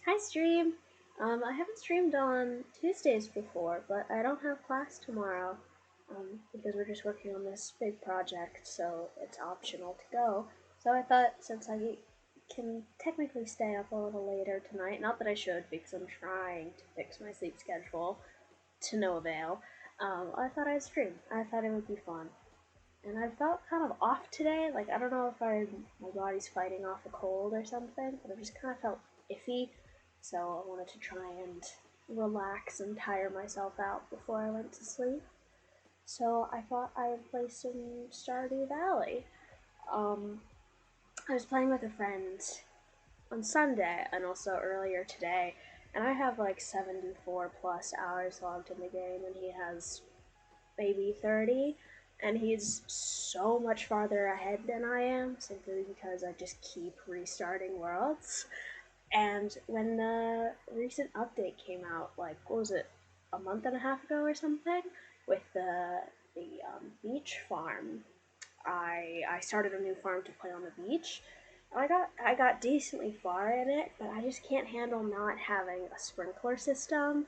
Hi, stream. I haven't streamed on Tuesdays before, but I don't have class tomorrow because we're just working on this big project, so it's optional to go. So I thought since I can technically stay up a little later tonight, not that I should because I'm trying to fix my sleep schedule to no avail, I thought I'd stream. I thought it would be fun. And I felt kind of off today. Like, I don't know if my body's fighting off a cold or something, but I just kind of felt iffy. So I wanted to try and relax and tire myself out before I went to sleep. So I thought I'd play some Stardew Valley. Um, I was playing with a friend on Sunday and also earlier today, and I have like 74 plus hours logged in the game, and he has maybe 30, and he's so much farther ahead than I am simply because I just keep restarting worlds. And when the recent update came out, like, what was it, a month and a half ago or something, with the beach farm, I started a new farm to play on the beach. I got decently far in it, but I just can't handle not having a sprinkler system.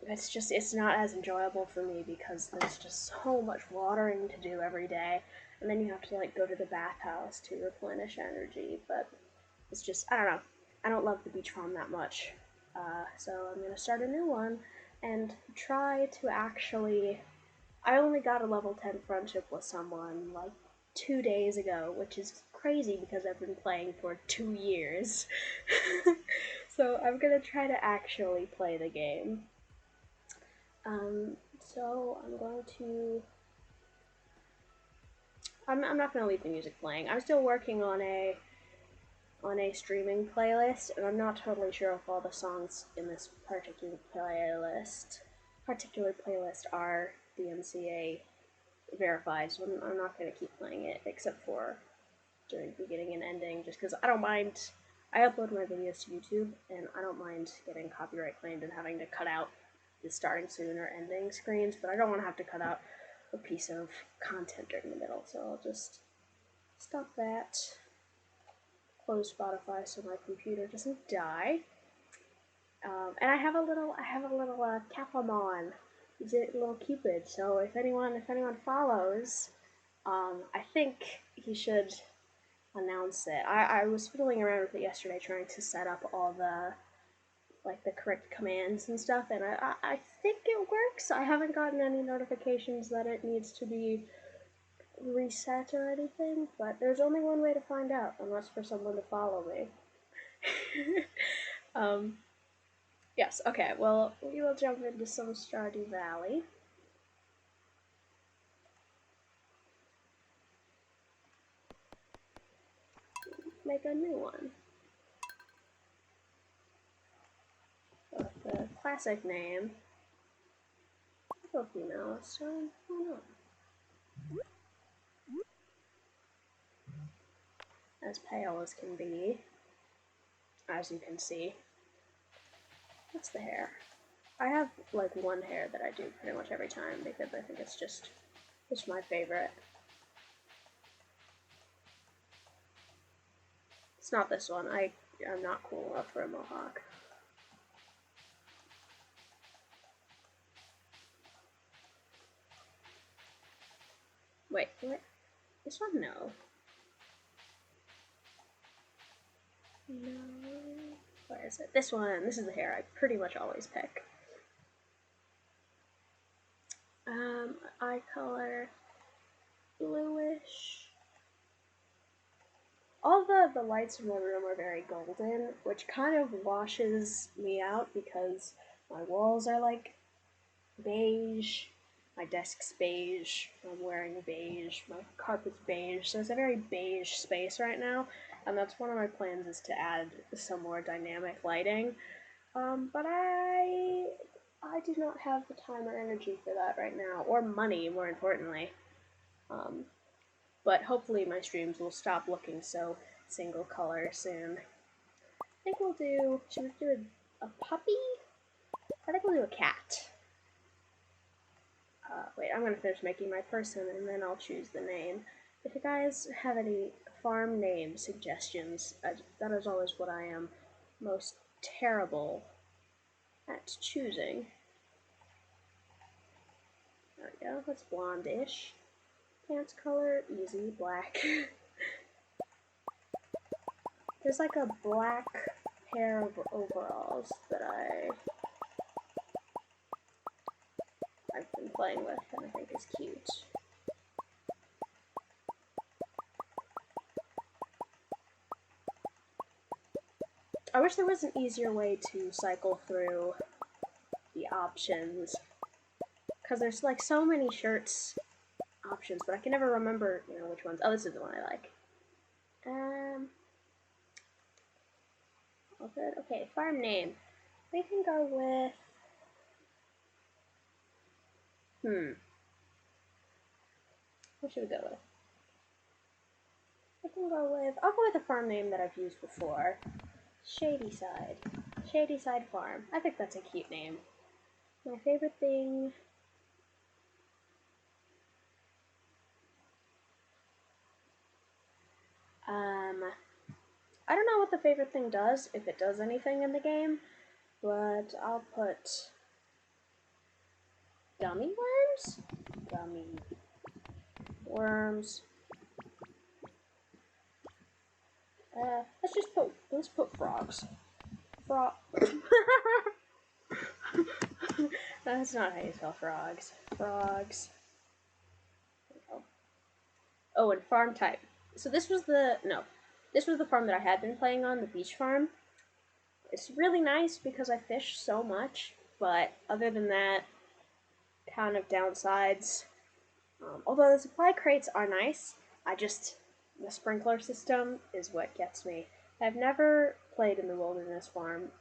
It's not as enjoyable for me because there's just so much watering to do every day, and then you have to like go to the bathhouse to replenish energy. But it's just, I don't know. I don't love the beach farm that much, so I'm gonna start a new one and try to actually. I only got a level 10 friendship with someone like 2 days ago, which is crazy because I've been playing for 2 years. So I'm gonna try to actually play the game. So I'm going to. I'm not going to leave the music playing. I'm still working on a streaming playlist, and I'm not totally sure if all the songs in this particular playlist are DMCA verified. So I'm not going to keep playing it except for during beginning and ending, just because I don't mind. I upload my videos to YouTube, and I don't mind getting copyright claimed and having to cut out the starting soon or ending screens, but I don't want to have to cut out a piece of content during the middle, so I'll just stop that, close Spotify so my computer doesn't die. And I have a little Capamon. He's a little Cupid. So if anyone follows, I think he should announce it. I was fiddling around with it yesterday, trying to set up all the correct commands and stuff, and I think it works. I haven't gotten any notifications that it needs to be reset or anything, but there's only one way to find out, and that's for someone to follow me. um, yes, okay, well, we will jump into some Stardew Valley. Make a new one. With the classic name. I'll go female this time. Why not? As pale as can be, as you can see. What's the hair? I have like one hair that I do pretty much every time because I think it's just my favorite. It's not this one. I'm not cool enough for a mohawk. Wait, what? This one? No. No. Where is it? This one. This is the hair I pretty much always pick. Eye color. Bluish. All the lights in my room are very golden, which kind of washes me out because my walls are like beige, my desk's beige, I'm wearing beige, my carpet's beige, so it's a very beige space right now, and that's one of my plans is to add some more dynamic lighting, but I do not have the time or energy for that right now, or money, more importantly. But hopefully my streams will stop looking so single color soon. I think we'll do, should we do a puppy? I think we'll do a cat. Wait, I'm gonna finish making my person and then I'll choose the name. If you guys have any farm name suggestions, that is always what I am most terrible at choosing. There we go, that's blondish. Pants color, easy, black. There's like a black pair of overalls that I've been playing with and I think is cute. I wish there was an easier way to cycle through the options, because there's like so many shirts options, but I can never remember, you know, which ones. Oh, this is the one I like. All good. Okay, farm name. We can go with. What should we go with? I can go with. I'll go with a farm name that I've used before. Shadyside. Shadyside Farm. I think that's a cute name. My favorite thing. I don't know what the favorite thing does, if it does anything in the game, but I'll put gummy worms? Gummy worms. Let's put frogs. That's not how you spell frogs. Frogs. Oh, and farm type. So this was the farm that I had been playing on, the beach farm. It's really nice because I fish so much, but other than that, kind of downsides. Although the supply crates are nice, the sprinkler system is what gets me. I've never played in the wilderness farm.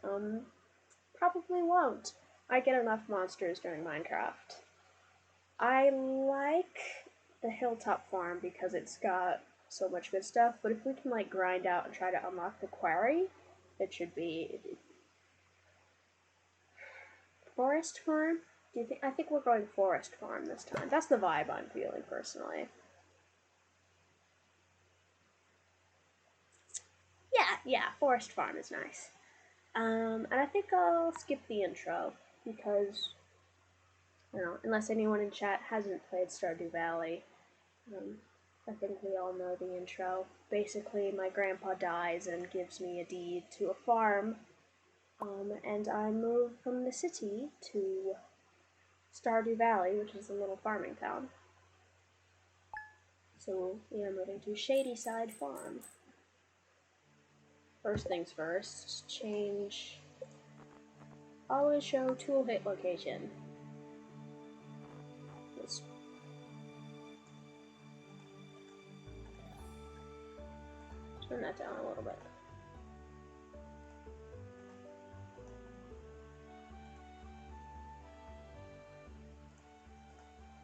Probably won't. I get enough monsters during Minecraft. I like the hilltop farm because it's got so much good stuff, but if we can like grind out and try to unlock the quarry, it should be forest farm. I think we're going forest farm this time. That's the vibe I'm feeling personally. Yeah, forest farm is nice. And I think I'll skip the intro because, I don't know, unless anyone in chat hasn't played Stardew Valley, I think we all know the intro. Basically, my grandpa dies and gives me a deed to a farm, and I move from the city to Stardew Valley, which is a little farming town. So we are moving to Shadyside Farm. First things first, change. Always show tool hit location. Let's turn that down a little bit.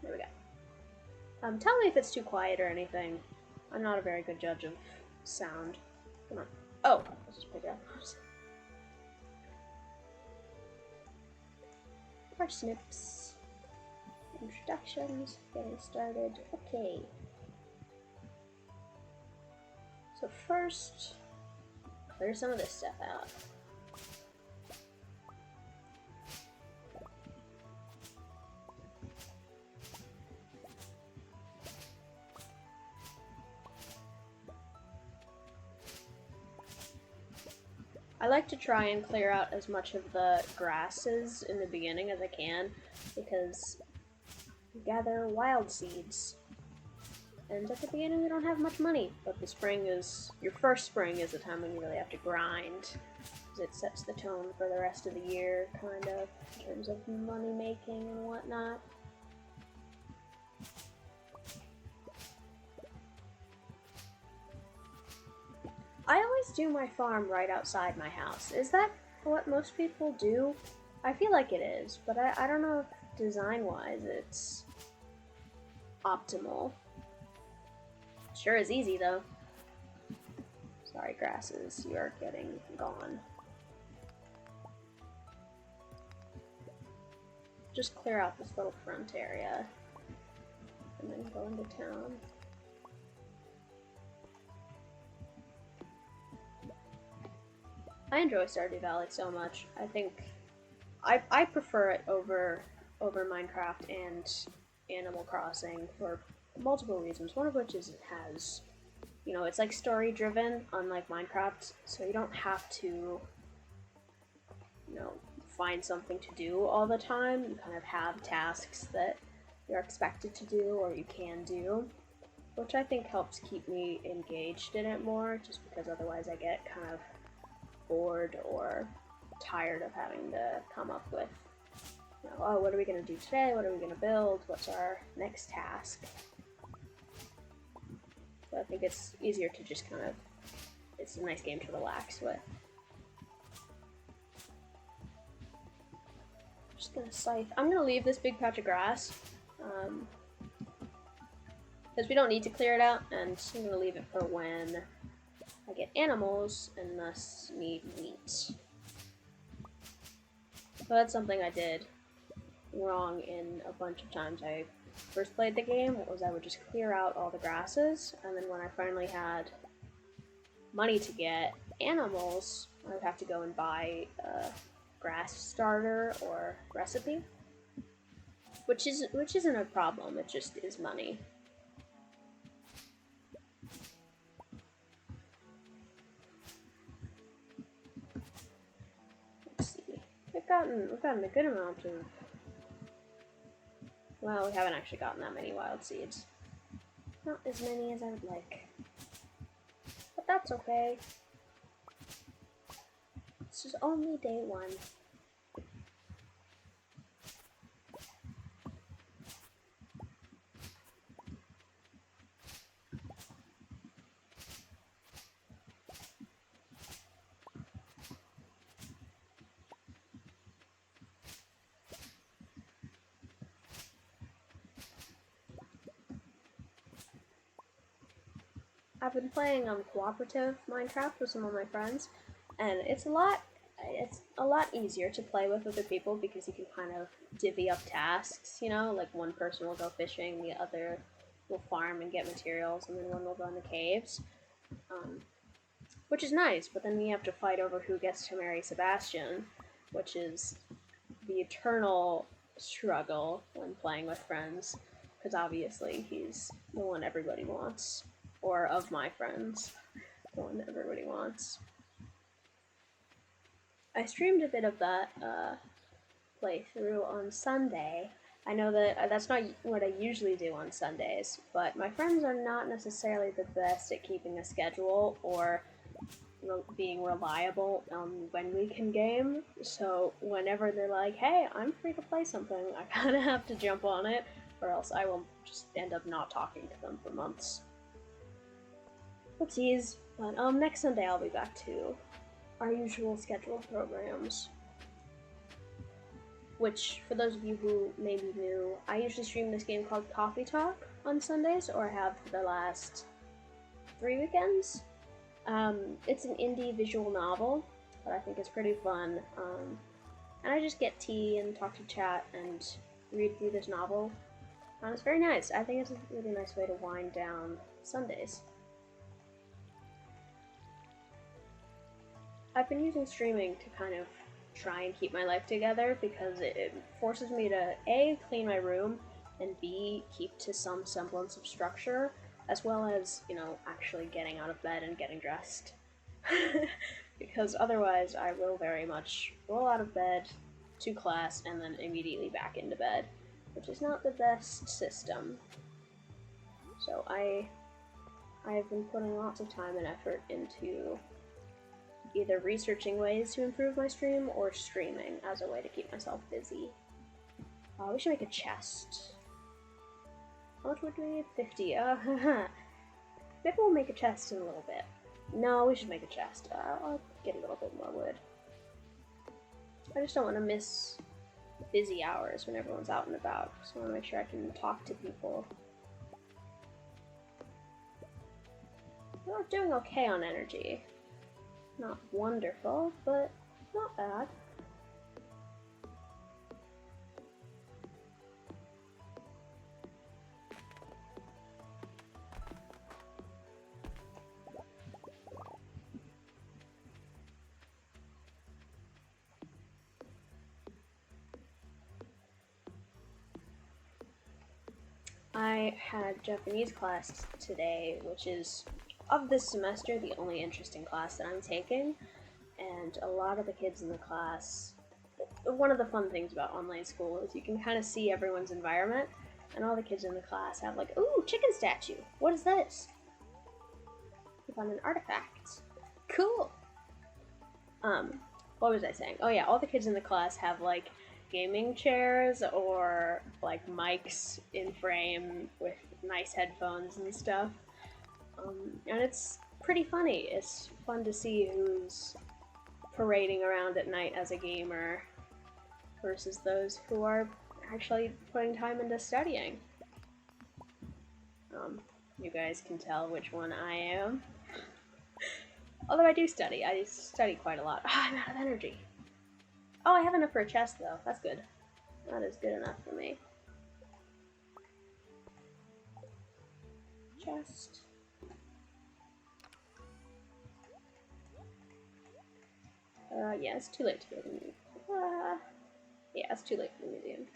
There we go. Tell me if it's too quiet or anything. I'm not a very good judge of sound. Come on. Oh, let's just pick it up. Parsnips. Introductions. Getting started. Okay. So first, clear some of this stuff out. I like to try and clear out as much of the grasses in the beginning as I can, because you gather wild seeds. And at the beginning we don't have much money, but the spring is, your first spring is the time when you really have to grind, because it sets the tone for the rest of the year, kind of, in terms of money making and whatnot. I always do my farm right outside my house. Is that what most people do? I feel like it is, but I don't know if design-wise it's optimal. Sure is easy, though. Sorry, grasses, you are getting gone. Just clear out this little front area, and then go into town. I enjoy Stardew Valley so much. I think I prefer it over Minecraft and Animal Crossing for multiple reasons. One of which is it has, it's like story driven, unlike Minecraft, so you don't have to, find something to do all the time. You kind of have tasks that you're expected to do or you can do, which I think helps keep me engaged in it more, just because otherwise I get kind of bored or tired of having to come up with, oh, what are we going to do today? What are we going to build? What's our next task? So I think it's easier to just kind of, it's a nice game to relax with. Just gonna scythe. I'm gonna leave this big patch of grass, because we don't need to clear it out, and I'm gonna leave it for when I get animals and thus need meat. So that's something I did wrong in a bunch of times I first played the game, was I would just clear out all the grasses, and then when I finally had money to get animals, I would have to go and buy grass starter or recipe, which isn't a problem. It just is money. Let's see. We've gotten a good amount of. Well, we haven't actually gotten that many wild seeds. Not as many as I would like, but that's okay. This is only day 1. I've been playing cooperative Minecraft with some of my friends, and it's a lot easier to play with other people because you can kind of divvy up tasks, like one person will go fishing, the other will farm and get materials, and then one will go in the caves, which is nice, but then we have to fight over who gets to marry Sebastian, which is the eternal struggle when playing with friends, because obviously he's the one everybody wants, or of my friends, the one that everybody wants. I streamed a bit of that playthrough on Sunday. I know that that's not what I usually do on Sundays, but my friends are not necessarily the best at keeping a schedule or being reliable on when we can game. So whenever they're like, hey, I'm free to play something, I kind of have to jump on it, or else I will just end up not talking to them for months. Oopsies. But next Sunday I'll be back to our usual scheduled programs, which, for those of you who may be new, I usually stream this game called Coffee Talk on Sundays, or have for the last 3 weekends. It's an indie visual novel that I think is pretty fun, and I just get tea and talk to chat and read through this novel, and it's very nice. I think it's a really nice way to wind down Sundays. I've been using streaming to kind of try and keep my life together because it forces me to A, clean my room, and B, keep to some semblance of structure, as well as, actually getting out of bed and getting dressed. Because otherwise I will very much roll out of bed to class and then immediately back into bed, which is not the best system. So I've been putting lots of time and effort into either researching ways to improve my stream or streaming as a way to keep myself busy. We should make a chest. How much would we need? 50. Maybe we'll make a chest in a little bit. No, we should make a chest. I'll get a little bit more wood. I just don't want to miss busy hours when everyone's out and about. Just want to make sure I can talk to people. We're doing okay on energy. Not wonderful, but not bad. I had Japanese class today, which is, of this semester, the only interesting class that I'm taking, and a lot of the kids in the class, one of the fun things about online school is you can kind of see everyone's environment, and all the kids in the class have like, ooh, chicken statue, what is this? We found an artifact. Cool! What was I saying? Oh yeah, all the kids in the class have like gaming chairs or like mics in frame with nice headphones and stuff. And it's pretty funny. It's fun to see who's parading around at night as a gamer versus those who are actually putting time into studying. You guys can tell which one I am. Although I do study. I study quite a lot. I'm out of energy. Oh, I have enough for a chest, though. That's good. That is good enough for me. Chest. Yeah, it's too late to go to the museum. Yeah, it's too late for the museum.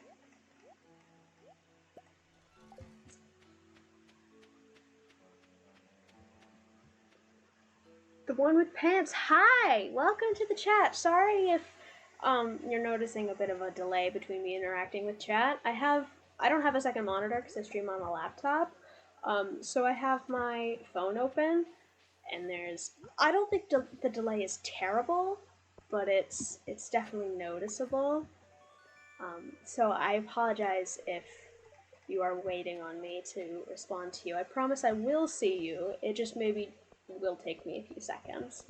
The one with pants. Hi! Welcome to the chat. Sorry if you're noticing a bit of a delay between me interacting with chat. I don't have a second monitor because I stream on a laptop. So I have my phone open, and I don't think the delay is terrible, but it's definitely noticeable. So I apologize if you are waiting on me to respond to you. I promise I will see you. It just maybe will take me a few seconds.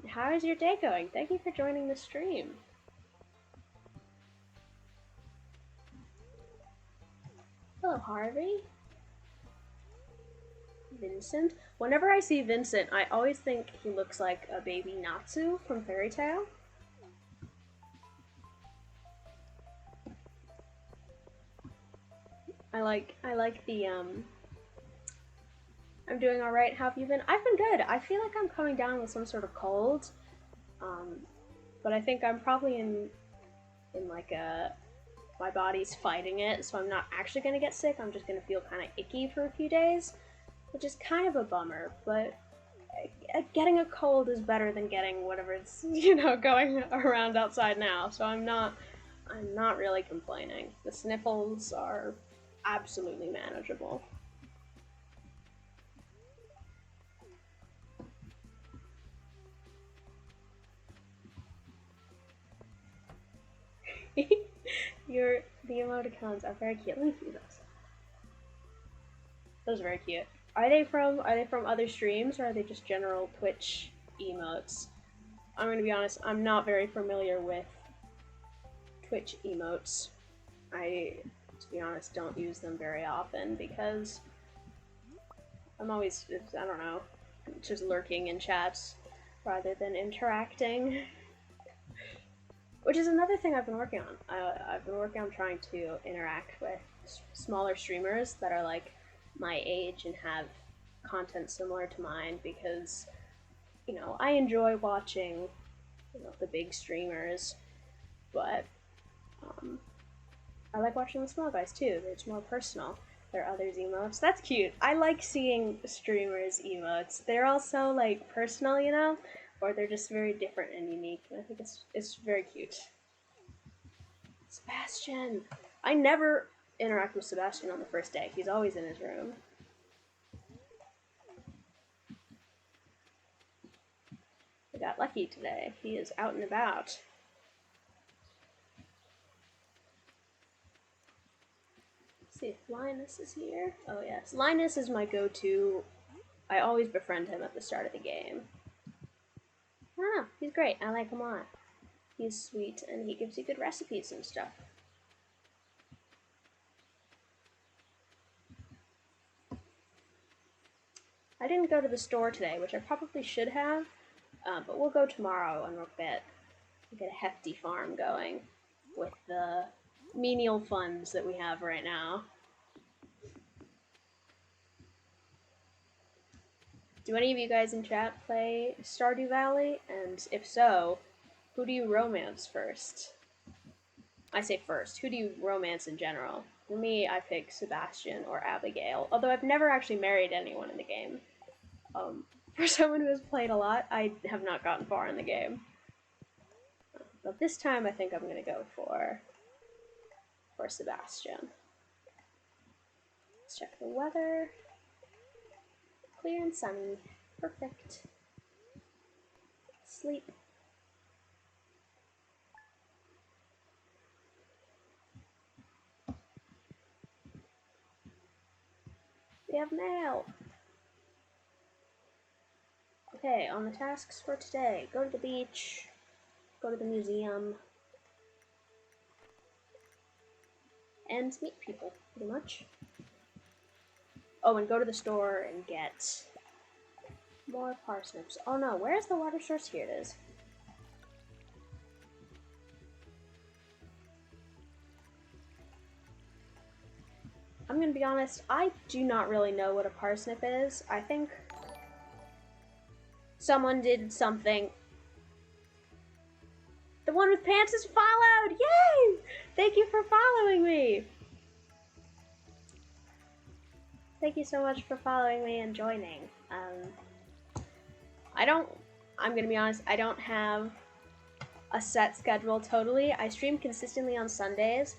How is your day going? Thank you for joining the stream. Hello, Harvey. Vincent. Whenever I see Vincent, I always think he looks like a baby Natsu from Fairy Tail. I like the, I'm doing alright. How have you been? I've been good. I feel like I'm coming down with some sort of cold. But I think I'm probably in like my body's fighting it, so I'm not actually gonna get sick. I'm just gonna feel kind of icky for a few days, which is kind of a bummer, but getting a cold is better than getting whatever's, going around outside now, so I'm not really complaining. The sniffles are absolutely manageable. The emoticons are very cute. Let me see those. Those are very cute. Are they from other streams, or are they just general Twitch emotes? I'm gonna be honest, I'm not very familiar with Twitch emotes. To be honest, don't use them very often because I'm always, I don't know, just lurking in chats rather than interacting. Which is another thing I've been working on. I've been working on trying to interact with smaller streamers that are like my age and have content similar to mine because, I enjoy watching, the big streamers, but I like watching the small guys too. It's more personal. There are others' emotes. That's cute. I like seeing streamers' emotes. They're all so like personal, or they're just very different and unique. And I think it's very cute. Sebastian! I never interact with Sebastian on the first day. He's always in his room. I got lucky today. He is out and about. Let's see if Linus is here. Oh yes, Linus is my go-to. I always befriend him at the start of the game. I don't know, he's great. I like him a lot. He's sweet and he gives you good recipes and stuff. I didn't go to the store today, which I probably should have, but we'll go tomorrow and we'll get a hefty farm going with the menial funds that we have right now. Do any of you guys in chat play Stardew Valley? And if so, who do you romance first? I say first. Who do you romance in general? For me, I pick Sebastian or Abigail, although I've never actually married anyone in the game. For someone who has played a lot, I have not gotten far in the game. But this time I think I'm going to go for Sebastian. Let's check the weather. Clear and sunny. Perfect. Sleep. We have mail. Okay, on the tasks for today, go to the beach, go to the museum, and meet people, pretty much. Oh, and go to the store and get more parsnips. Oh no, where's the water source? Here it is. I'm gonna be honest, I do not really know what a parsnip is. I think someone did something. The one with pants is followed! Yay! Thank you for following me! Thank you so much for following me and joining. I'm gonna be honest, I don't have a set schedule totally. I stream consistently on Sundays,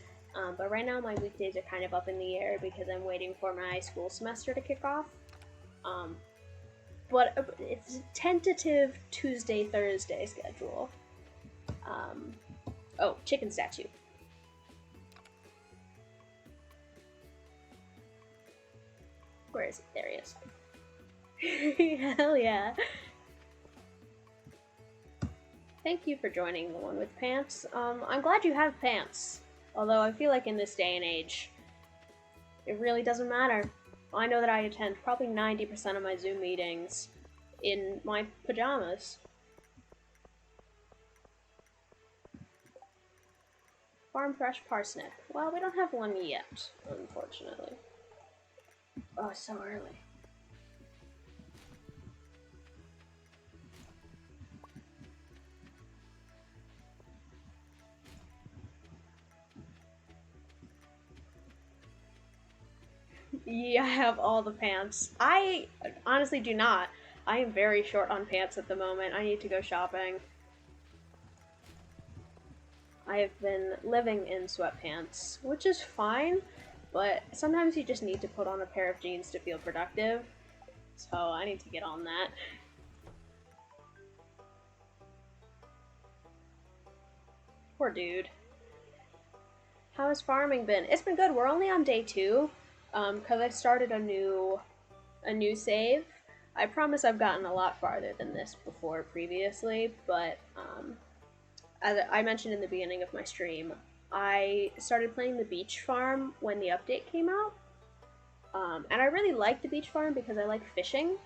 but right now my weekdays are kind of up in the air because I'm waiting for my school semester to kick off. But it's a tentative Tuesday, Thursday schedule. Oh, chicken statue. Where is it? There he is. Hell yeah. Thank you for joining the one with pants. I'm glad you have pants. Although I feel like in this day and age, it really doesn't matter. I know that I attend probably 90% of my Zoom meetings in my pajamas. Farm fresh parsnip. Well, we don't have one yet, unfortunately. Oh, it's so early. Yeah, I have all the pants. I honestly do not. I am very short on pants at the moment. I need to go shopping. I have been living in sweatpants, which is fine, but sometimes you just need to put on a pair of jeans to feel productive. So I need to get on that. Poor dude. How has farming been? It's been good. We're only on day 2, because I started a new save. I promise I've gotten a lot farther than this before previously, but as I mentioned in the beginning of my stream, I started playing the beach farm when the update came out. And I really like the beach farm because I like fishing,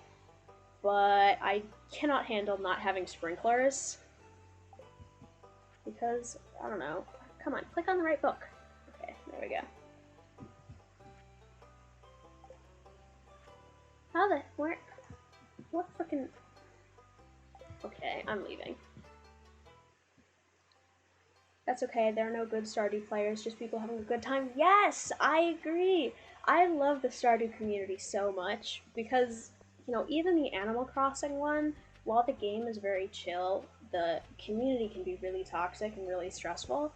but I cannot handle not having sprinklers. Because, I don't know. Come on, click on the right book. Okay, there we go. How the, where, what frickin', okay, I'm leaving. That's okay, there are no good Stardew players, just people having a good time. Yes, I agree! I love the Stardew community so much, because, you know, even the Animal Crossing one, while the game is very chill, the community can be really toxic and really stressful,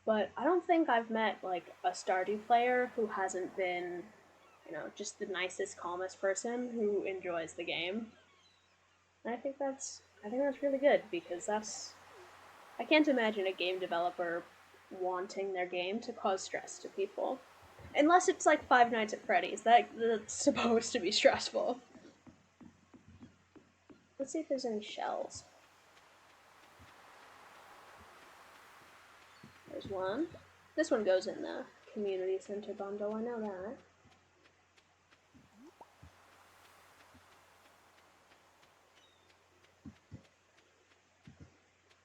but I don't think I've met, like, a Stardew player who hasn't been, you know, just the nicest, calmest person who enjoys the game. And I think that's really good, because I can't imagine a game developer wanting their game to cause stress to people. Unless it's like Five Nights at Freddy's. That's supposed to be stressful. Let's see if there's any shells. There's one. This one goes in the community center bundle, I know that.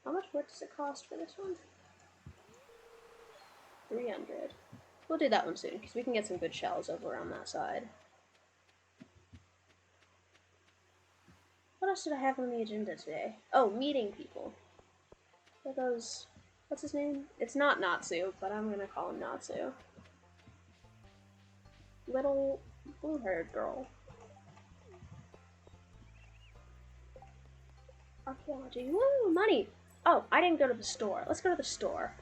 How much wood does it cost for this one? 300. We'll do that one soon, because we can get some good shells over on that side. What else did I have on the agenda today? Oh, meeting people. What are those... What's his name? It's not Natsu, but I'm gonna call him Natsu. little blue-haired girl. Archaeology. Woo! Money! Oh, I didn't go to the store. Let's go to the store.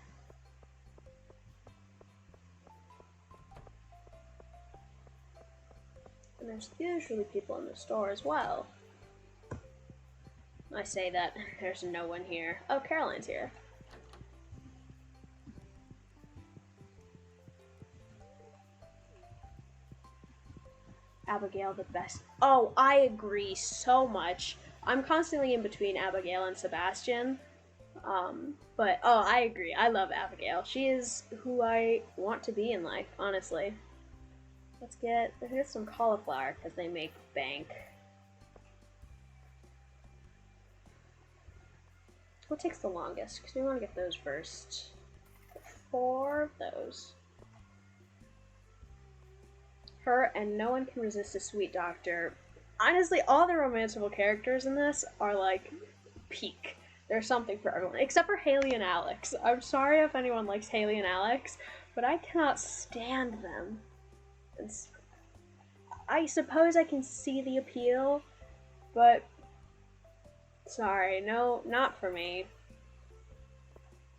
And there's usually people in the store as well. I say that, there's no one here. Oh, Caroline's here. Abigail the best. Oh, I agree so much. I'm constantly in between Abigail and Sebastian. But, oh, I agree. I love Abigail. She is who I want to be in life, honestly. Let's get some cauliflower, because they make bank. What takes the longest? Because we want to get those first. 4 of those. Her and no one can resist a sweet doctor. Honestly, all the romanceable characters in this are, like, peak. There's something for everyone, except for Haley and Alex. I'm sorry if anyone likes Haley and Alex, but I cannot stand them. I suppose I can see the appeal, but sorry, no, not for me.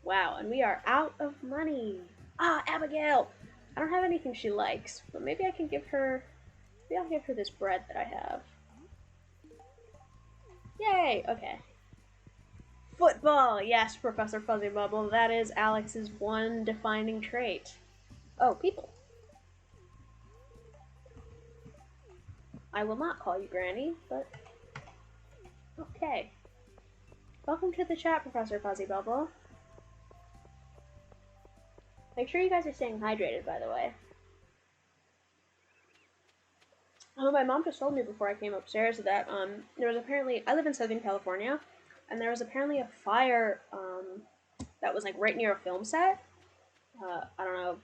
Wow, and we are out of money. Ah, Abigail! I don't have anything she likes, but maybe I can give her, maybe I'll give her this bread that I have. Yay, okay. Football! Yes, Professor Fuzzy Bubble, that is Alex's one defining trait. Oh, people. I will not call you Granny, but okay. Welcome to the chat, Professor Fuzzy Bubble. Make sure you guys are staying hydrated, by the way. Oh, my mom just told me before I came upstairs that there was apparently, I live in Southern California, and there was apparently a fire that was like right near a film set. I don't know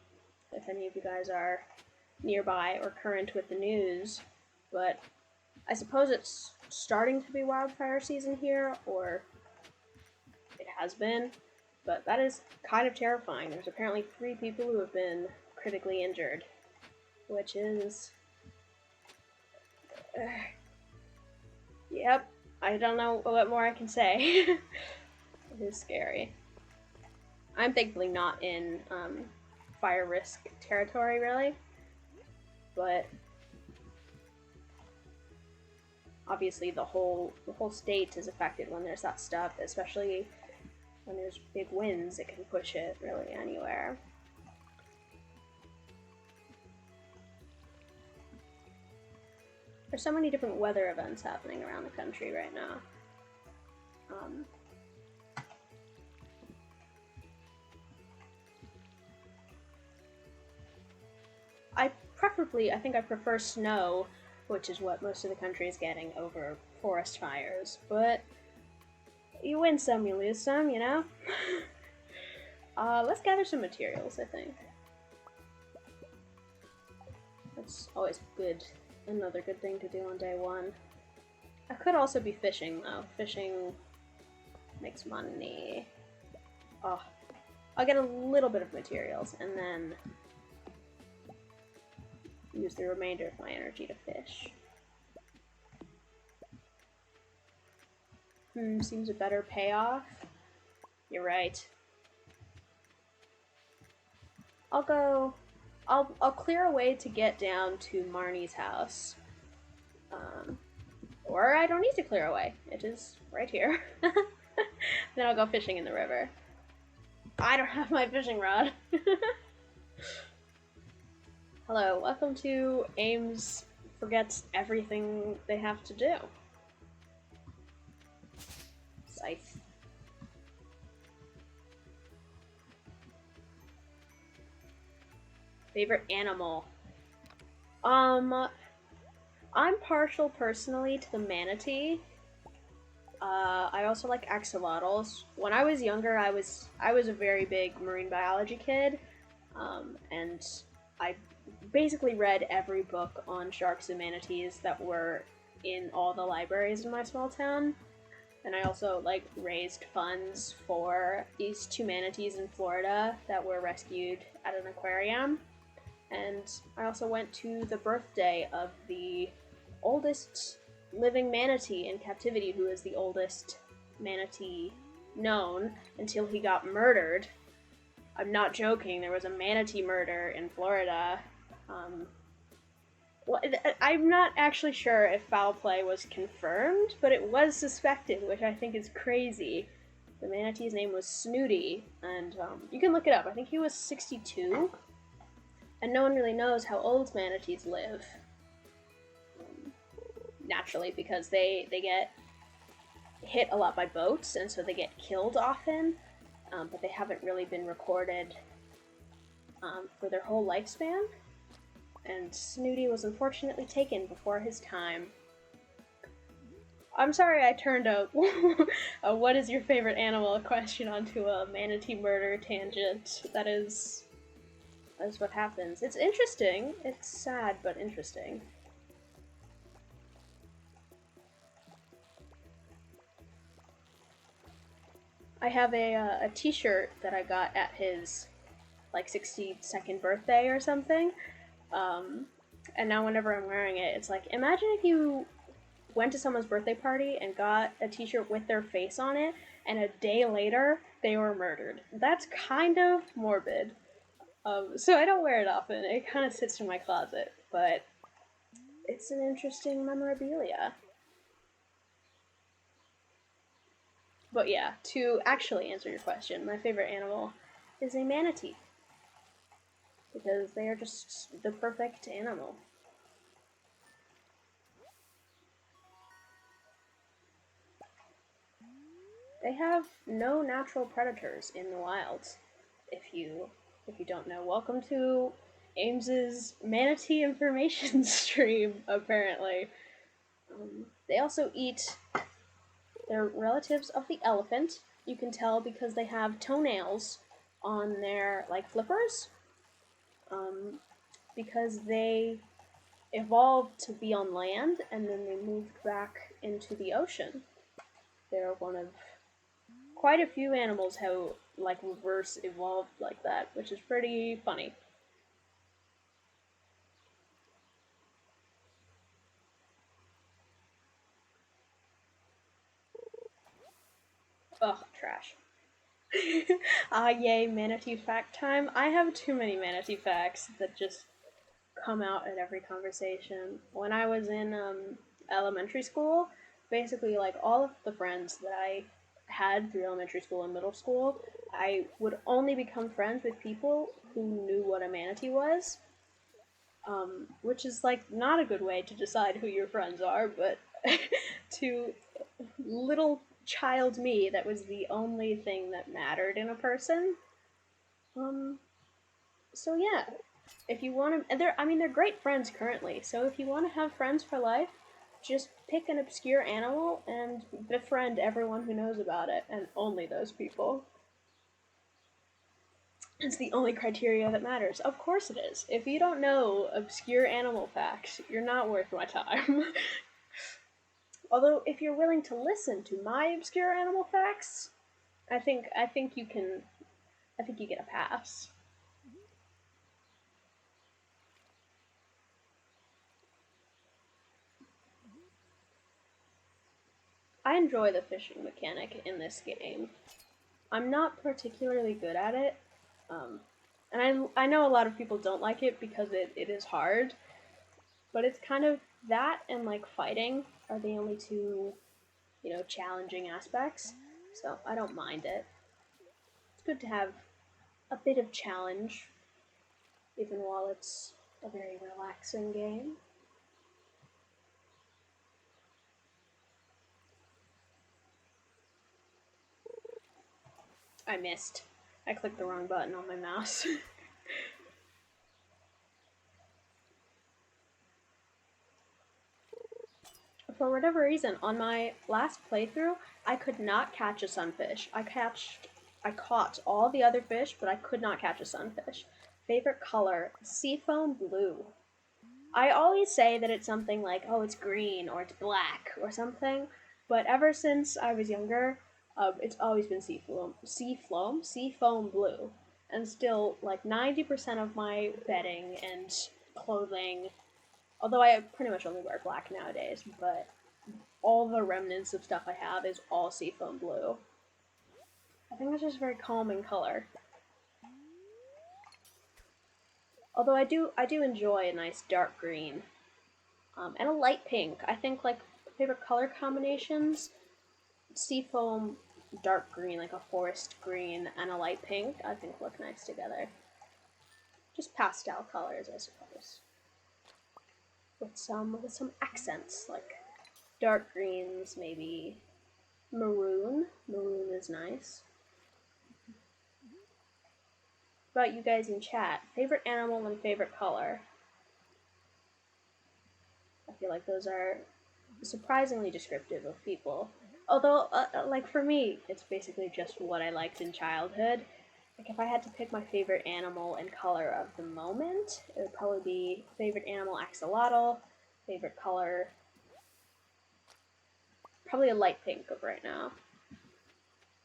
if any of you guys are nearby or current with the news, but I suppose it's starting to be wildfire season here, or it has been, but that is kind of terrifying. There's apparently 3 people who have been critically injured, which is... yep, I don't know what more I can say. It is scary. I'm thankfully not in fire risk territory, really, but obviously the whole state is affected when there's that stuff, especially when there's big winds. It can push it really anywhere. There's so many different weather events happening around the country right now. I think I prefer snow, which is what most of the country is getting, over forest fires, but you win some, you lose some, you know? Let's gather some materials, I think. That's always good. Another good thing to do on day 1. I could also be fishing, though. Fishing makes money. Oh, I'll get a little bit of materials, and then use the remainder of my energy to fish. Seems a better payoff. You're right. I'll clear a way to get down to Marnie's house. Or I don't need to clear a way. It is right here. Then I'll go fishing in the river. I don't have my fishing rod. Hello, welcome to Ames Forgets Everything They Have to Do. Scythe. Favorite animal? I'm partial personally to the manatee. I also like axolotls. When I was younger, I was a very big marine biology kid, and I basically read every book on sharks and manatees that were in all the libraries in my small town. And I also, like, raised funds for these 2 manatees in Florida that were rescued at an aquarium. And I also went to the birthday of the oldest living manatee in captivity, who is the oldest manatee known until he got murdered. I'm not joking, there was a manatee murder in Florida. Well, I'm not actually sure if foul play was confirmed, but it was suspected, which I think is crazy. The manatee's name was Snooty, and you can look it up. I think he was 62, and no one really knows how old manatees live. Naturally, because they get hit a lot by boats, and so they get killed often, but they haven't really been recorded for their whole lifespan. And Snooty was unfortunately taken before his time. I'm sorry I turned a what is your favorite animal question onto a manatee murder tangent. That is what happens. It's interesting. It's sad, but interesting. I have a t-shirt that I got at his, 62nd birthday or something. And now whenever I'm wearing it, it's like, imagine if you went to someone's birthday party and got a t-shirt with their face on it, and a day later, they were murdered. That's kind of morbid. So I don't wear it often. It kind of sits in my closet, but it's an interesting memorabilia. But yeah, to actually answer your question, my favorite animal is a manatee. Because they are just the perfect animal. They have no natural predators in the wild. If you don't know, welcome to Ames's manatee information stream. Apparently, they also eat. They're relatives of the elephant. You can tell because they have toenails on their flippers. Because they evolved to be on land and then they moved back into the ocean. They're one of quite a few animals who reverse evolved like that, which is pretty funny. Ugh, trash. Yay, manatee fact time. I have too many manatee facts that just come out at every conversation. When I was in elementary school, basically all of the friends that I had through elementary school and middle school, I would only become friends with people who knew what a manatee was. Which is not a good way to decide who your friends are, but to little child me, that was the only thing that mattered in a person. So yeah, if you want to, they're great friends currently. So if you want to have friends for life, just pick an obscure animal and befriend everyone who knows about it, and only those people. It's the only criteria that matters. Of course it is. If you don't know obscure animal facts, you're not worth my time. Although, if you're willing to listen to my obscure animal facts, I think you can. I think you get a pass. I enjoy the fishing mechanic in this game. I'm not particularly good at it, and I know a lot of people don't like it because it is hard, but it's kind of that and fighting are the only two, challenging aspects, so I don't mind it. It's good to have a bit of challenge, even while it's a very relaxing game. I missed. I clicked the wrong button on my mouse. For whatever reason, on my last playthrough, I could not catch a sunfish. I caught all the other fish, but I could not catch a sunfish. Favorite color, seafoam blue. I always say that it's something like, oh, it's green or it's black or something, but ever since I was younger, it's always been seafoam blue. and still, like, 90% of my bedding and clothing, although I pretty much only wear black nowadays, but all the remnants of stuff I have is all seafoam blue. I think it's just a very calming color. Although I do enjoy a nice dark green, and a light pink. I think, like, favorite color combinations: seafoam, dark green, like a forest green, and a light pink. I think look nice together. Just pastel colors, I suppose, with some accents, like dark greens, maybe maroon. Maroon is nice. What about you guys in chat? Favorite animal and favorite color? I feel like those are surprisingly descriptive of people. Although, like, for me, it's basically just what I liked in childhood. Like, if I had to pick my favorite animal and color of the moment, it would probably be favorite animal axolotl, favorite color probably a light pink of right now.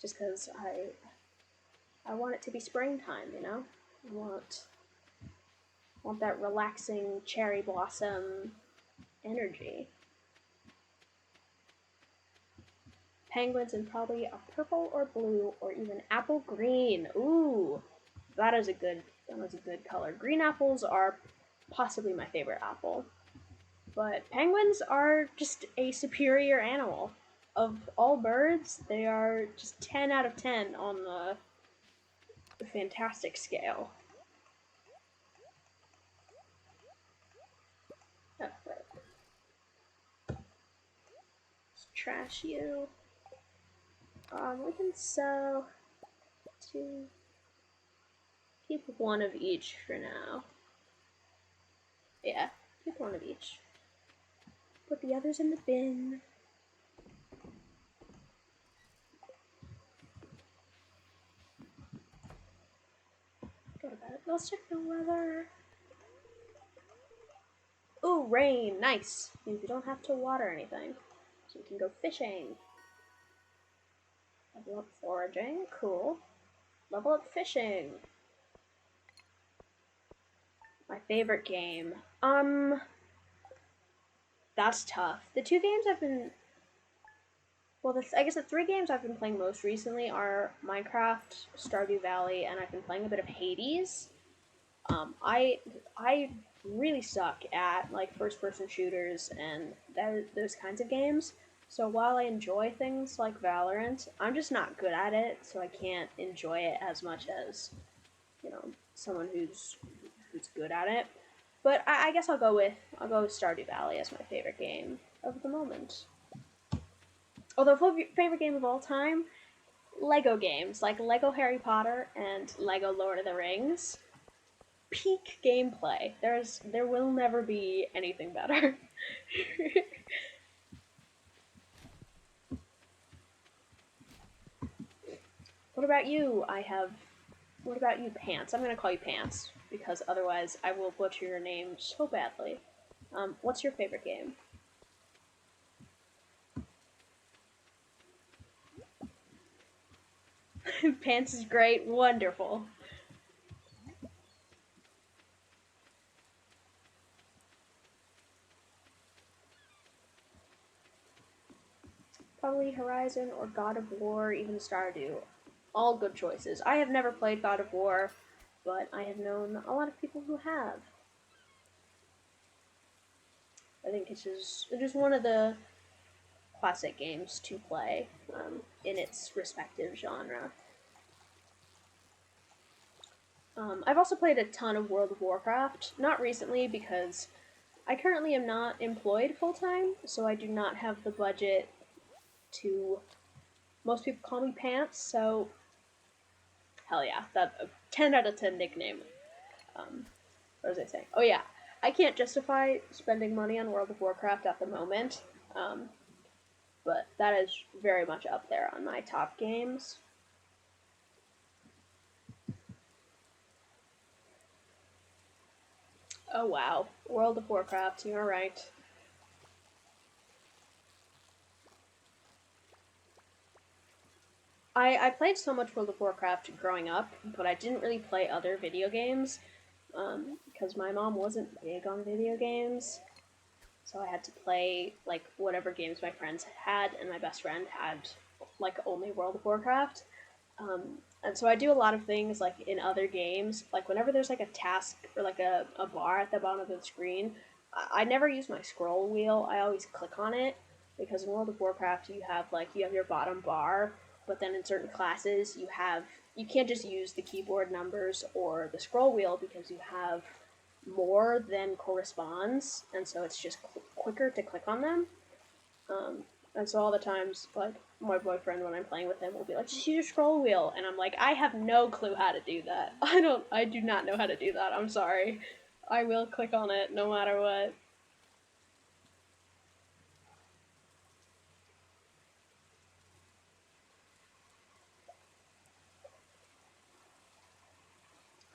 Just because I want it to be springtime, you know? I want that relaxing cherry blossom energy. Penguins in probably a purple or blue or even apple green. Ooh, that was a good color. Green apples are possibly my favorite apple. But penguins are just a superior animal. Of all birds, they are just 10 out of 10 on the fantastic scale. Oh, right. Let's trash you. We can sell two. Keep one of each for now. Yeah, keep one of each. Put the others in the bin. Go to bed. Let's check the weather. Ooh, rain. Nice. Means we don't have to water anything. So we can go fishing. Level up foraging. Cool. Level up fishing. My favorite game. That's tough. The two games I've been... Well, I guess the three games I've been playing most recently are Minecraft, Stardew Valley, and I've been playing a bit of Hades. I really suck at, like, first-person shooters and those kinds of games. So while I enjoy things like Valorant, I'm just not good at it, so I can't enjoy it as much as, you know, someone who's good at it. But I guess I'll go with Stardew Valley as my favorite game of the moment. Although favorite game of all time, Lego games like Lego Harry Potter and Lego Lord of the Rings. Peak gameplay. There will never be anything better. What about you? What about you, Pants? I'm gonna call you Pants because otherwise I will butcher your name so badly. What's your favorite game? Pants is great. Wonderful. Probably Horizon or God of War, even Stardew. All good choices. I have never played God of War, but I have known a lot of people who have. I think it is one of the classic games to play in its respective genre. I've also played a ton of World of Warcraft, not recently because I currently am not employed full-time, so I do not have the budget to... Most people call me Pants, so... Hell yeah, that 10 out of 10 nickname. What was I saying? Oh yeah, I can't justify spending money on World of Warcraft at the moment, but that is very much up there on my top games. Oh wow, World of Warcraft, you're right. I played so much World of Warcraft growing up, but I didn't really play other video games because my mom wasn't big on video games. So I had to play like whatever games my friends had, and my best friend had like only World of Warcraft. And so I do a lot of things like in other games, like whenever there's like a task or like a bar at the bottom of the screen, I never use my scroll wheel. I always click on it because in World of Warcraft you have your bottom bar, but then in certain classes you can't just use the keyboard numbers or the scroll wheel because you have more than corresponds, and so it's just quicker to click on them. Um, and so all the times, like my boyfriend, when I'm playing with him, will be like, "Just use your scroll wheel," and I'm like, "I have no clue how to do that. I do not know how to do that. I'm sorry. I will click on it no matter what."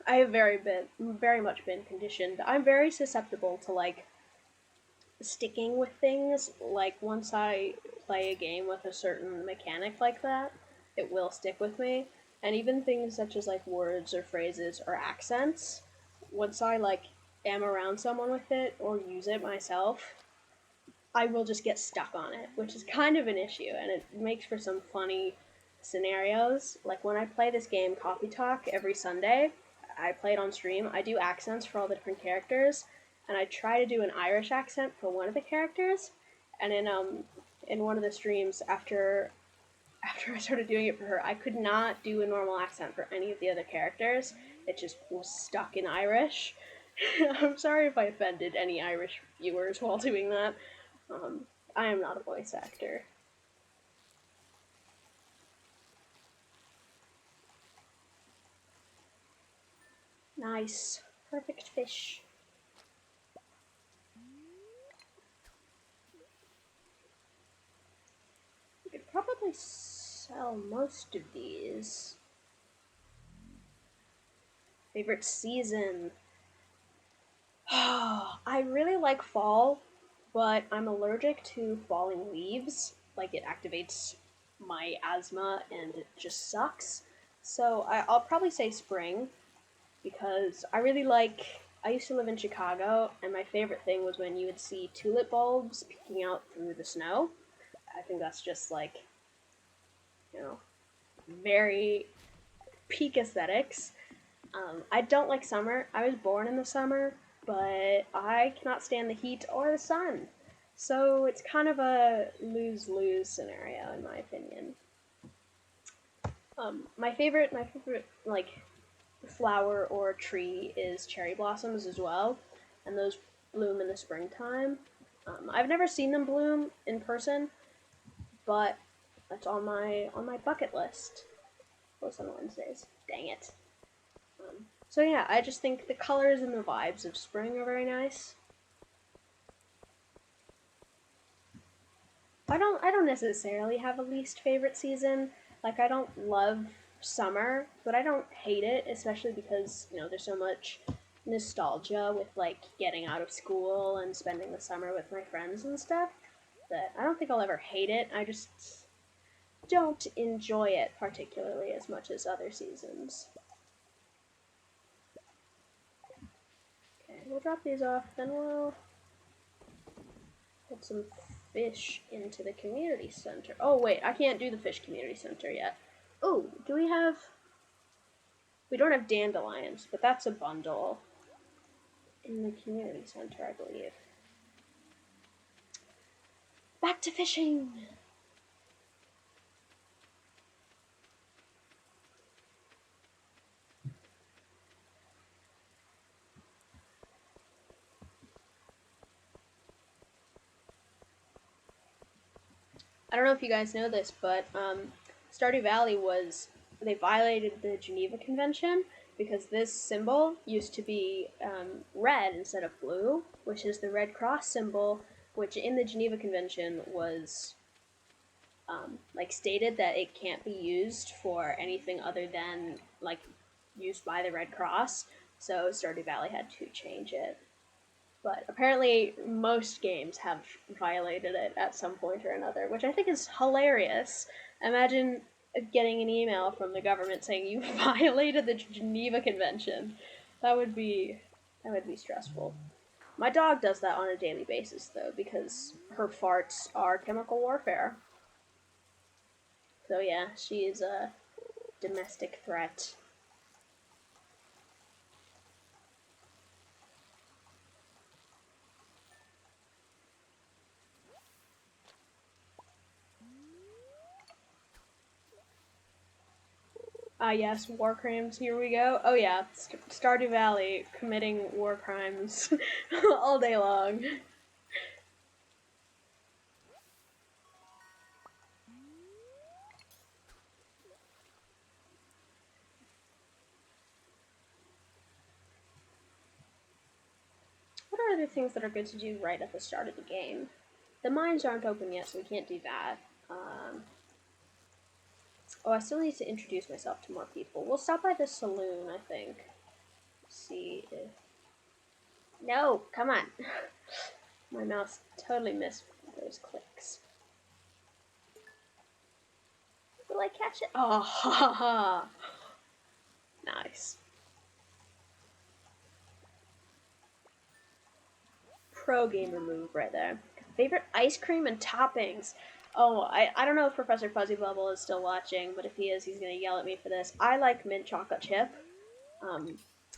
I have very much been conditioned. I'm very susceptible to like sticking with things. Like once I play a game with a certain mechanic like that, it will stick with me. And even things such as like words or phrases or accents, once I like am around someone with it or use it myself, I will just get stuck on it, which is kind of an issue, and it makes for some funny scenarios. Like when I play this game, Coffee Talk, every Sunday, I play it on stream. I do accents for all the different characters, and I try to do an Irish accent for one of the characters. And in one of the streams, after I started doing it for her, I could not do a normal accent for any of the other characters. It just was stuck in Irish. I'm sorry if I offended any Irish viewers while doing that. Um, I am not a voice actor. Nice. Perfect fish. We could probably sell most of these. Favorite season? I really like fall, but I'm allergic to falling leaves. Like, it activates my asthma and it just sucks. So I'll probably say spring because I really like. I used to live in Chicago, and my favorite thing was when you would see tulip bulbs peeking out through the snow. I think that's just like, you know, very peak aesthetics. I don't like summer. I was born in the summer, but I cannot stand the heat or the sun. So it's kind of a lose-lose scenario, in my opinion. My favorite like flower or tree is cherry blossoms as well, and those bloom in the springtime. I've never seen them bloom in person, but that's on my bucket list. Close on Wednesdays. Dang it. So yeah, I just think the colors and the vibes of spring are very nice. I don't necessarily have a least favorite season. Like I don't love summer, but I don't hate it, especially because, you know, there's so much nostalgia with like getting out of school and spending the summer with my friends and stuff that I don't think I'll ever hate it. I just don't enjoy it particularly as much as other seasons. Okay, we'll drop these off, then we'll put some fish into the community center. Oh, wait, I can't do the fish community center yet. Oh, do we have... We don't have dandelions, but that's a bundle in the community center, I believe. Back to fishing! I don't know if you guys know this, but Stardew Valley they violated the Geneva Convention because this symbol used to be red instead of blue, which is the Red Cross symbol, which in the Geneva Convention was like stated that it can't be used for anything other than like used by the Red Cross. So Stardew Valley had to change it. But apparently, most games have violated it at some point or another, which I think is hilarious. Imagine getting an email from the government saying you violated the Geneva Convention. That would be stressful. My dog does that on a daily basis though, because her farts are chemical warfare. So yeah, she is a domestic threat. Ah, yes, war crimes. Here we go. Oh yeah, Stardew Valley committing war crimes all day long. What are other things that are good to do right at the start of the game? The mines aren't open yet, so we can't do that. Oh, I still need to introduce myself to more people. We'll stop by the saloon, I think. See if... No, come on. My mouse totally missed those clicks. Will I catch it? Oh, ha ha. Nice. Pro gamer move right there. Favorite ice cream and toppings. Oh, I don't know if Professor Fuzzy Bubble is still watching, but if he is, he's gonna yell at me for this. I like mint chocolate chip,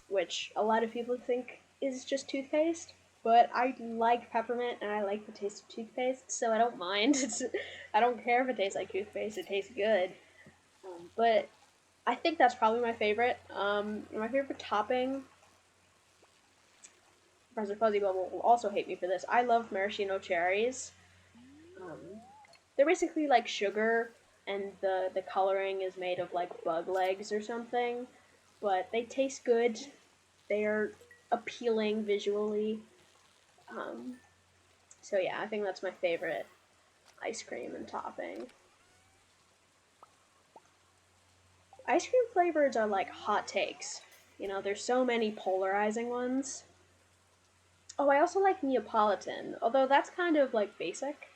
which a lot of people think is just toothpaste, but I like peppermint and I like the taste of toothpaste, so I don't mind. I don't care if it tastes like toothpaste, it tastes good. But I think that's probably my favorite. My favorite topping, Professor Fuzzy Bubble will also hate me for this. I love maraschino cherries. They're basically like sugar, and the coloring is made of like bug legs or something, but they taste good. They're appealing visually. Um, so yeah, I think that's my favorite ice cream and topping. Ice cream flavors are like hot takes. You know, there's so many polarizing ones. Oh, I also like Neapolitan, although that's kind of like basic.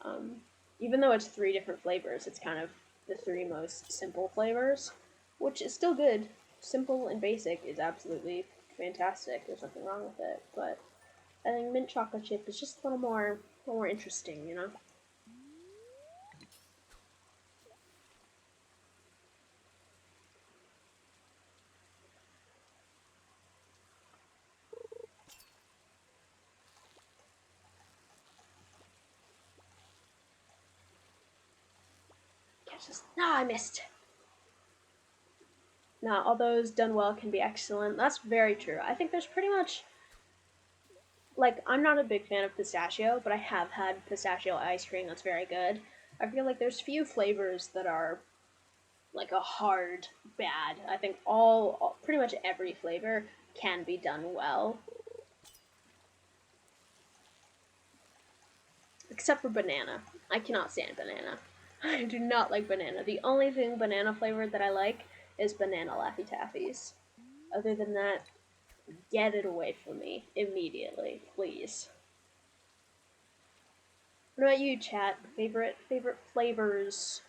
Um, Even though it's 3 different flavors, it's kind of the 3 most simple flavors, which is still good. Simple and basic is absolutely fantastic. There's nothing wrong with it, but I think mint chocolate chip is just a little more interesting, you know. Catch this. No, I missed. No, all those done well can be excellent. That's very true. I think there's pretty much like I'm not a big fan of pistachio, but I have had pistachio ice cream that's very good. I feel like there's few flavors that are like a hard bad. I think all pretty much every flavor can be done well, except for banana. I cannot stand banana. I do not like banana. The only thing banana flavored that I like is banana Laffy Taffies. Other than that, get it away from me immediately, please. What about you, chat? Favorite flavors,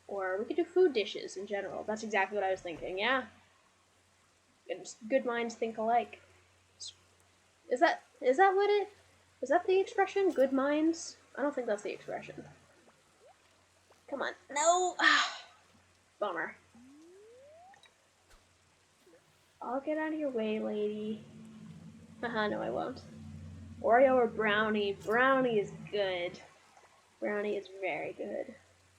or we could do food dishes in general. That's exactly what I was thinking. Yeah, good minds think alike. Is that what it? Is that the expression? Good minds? I don't think that's the expression. Come on, no. Bummer. I'll get out of your way, lady. Haha, no, I won't. Oreo or brownie? Brownie is good. Brownie is very good.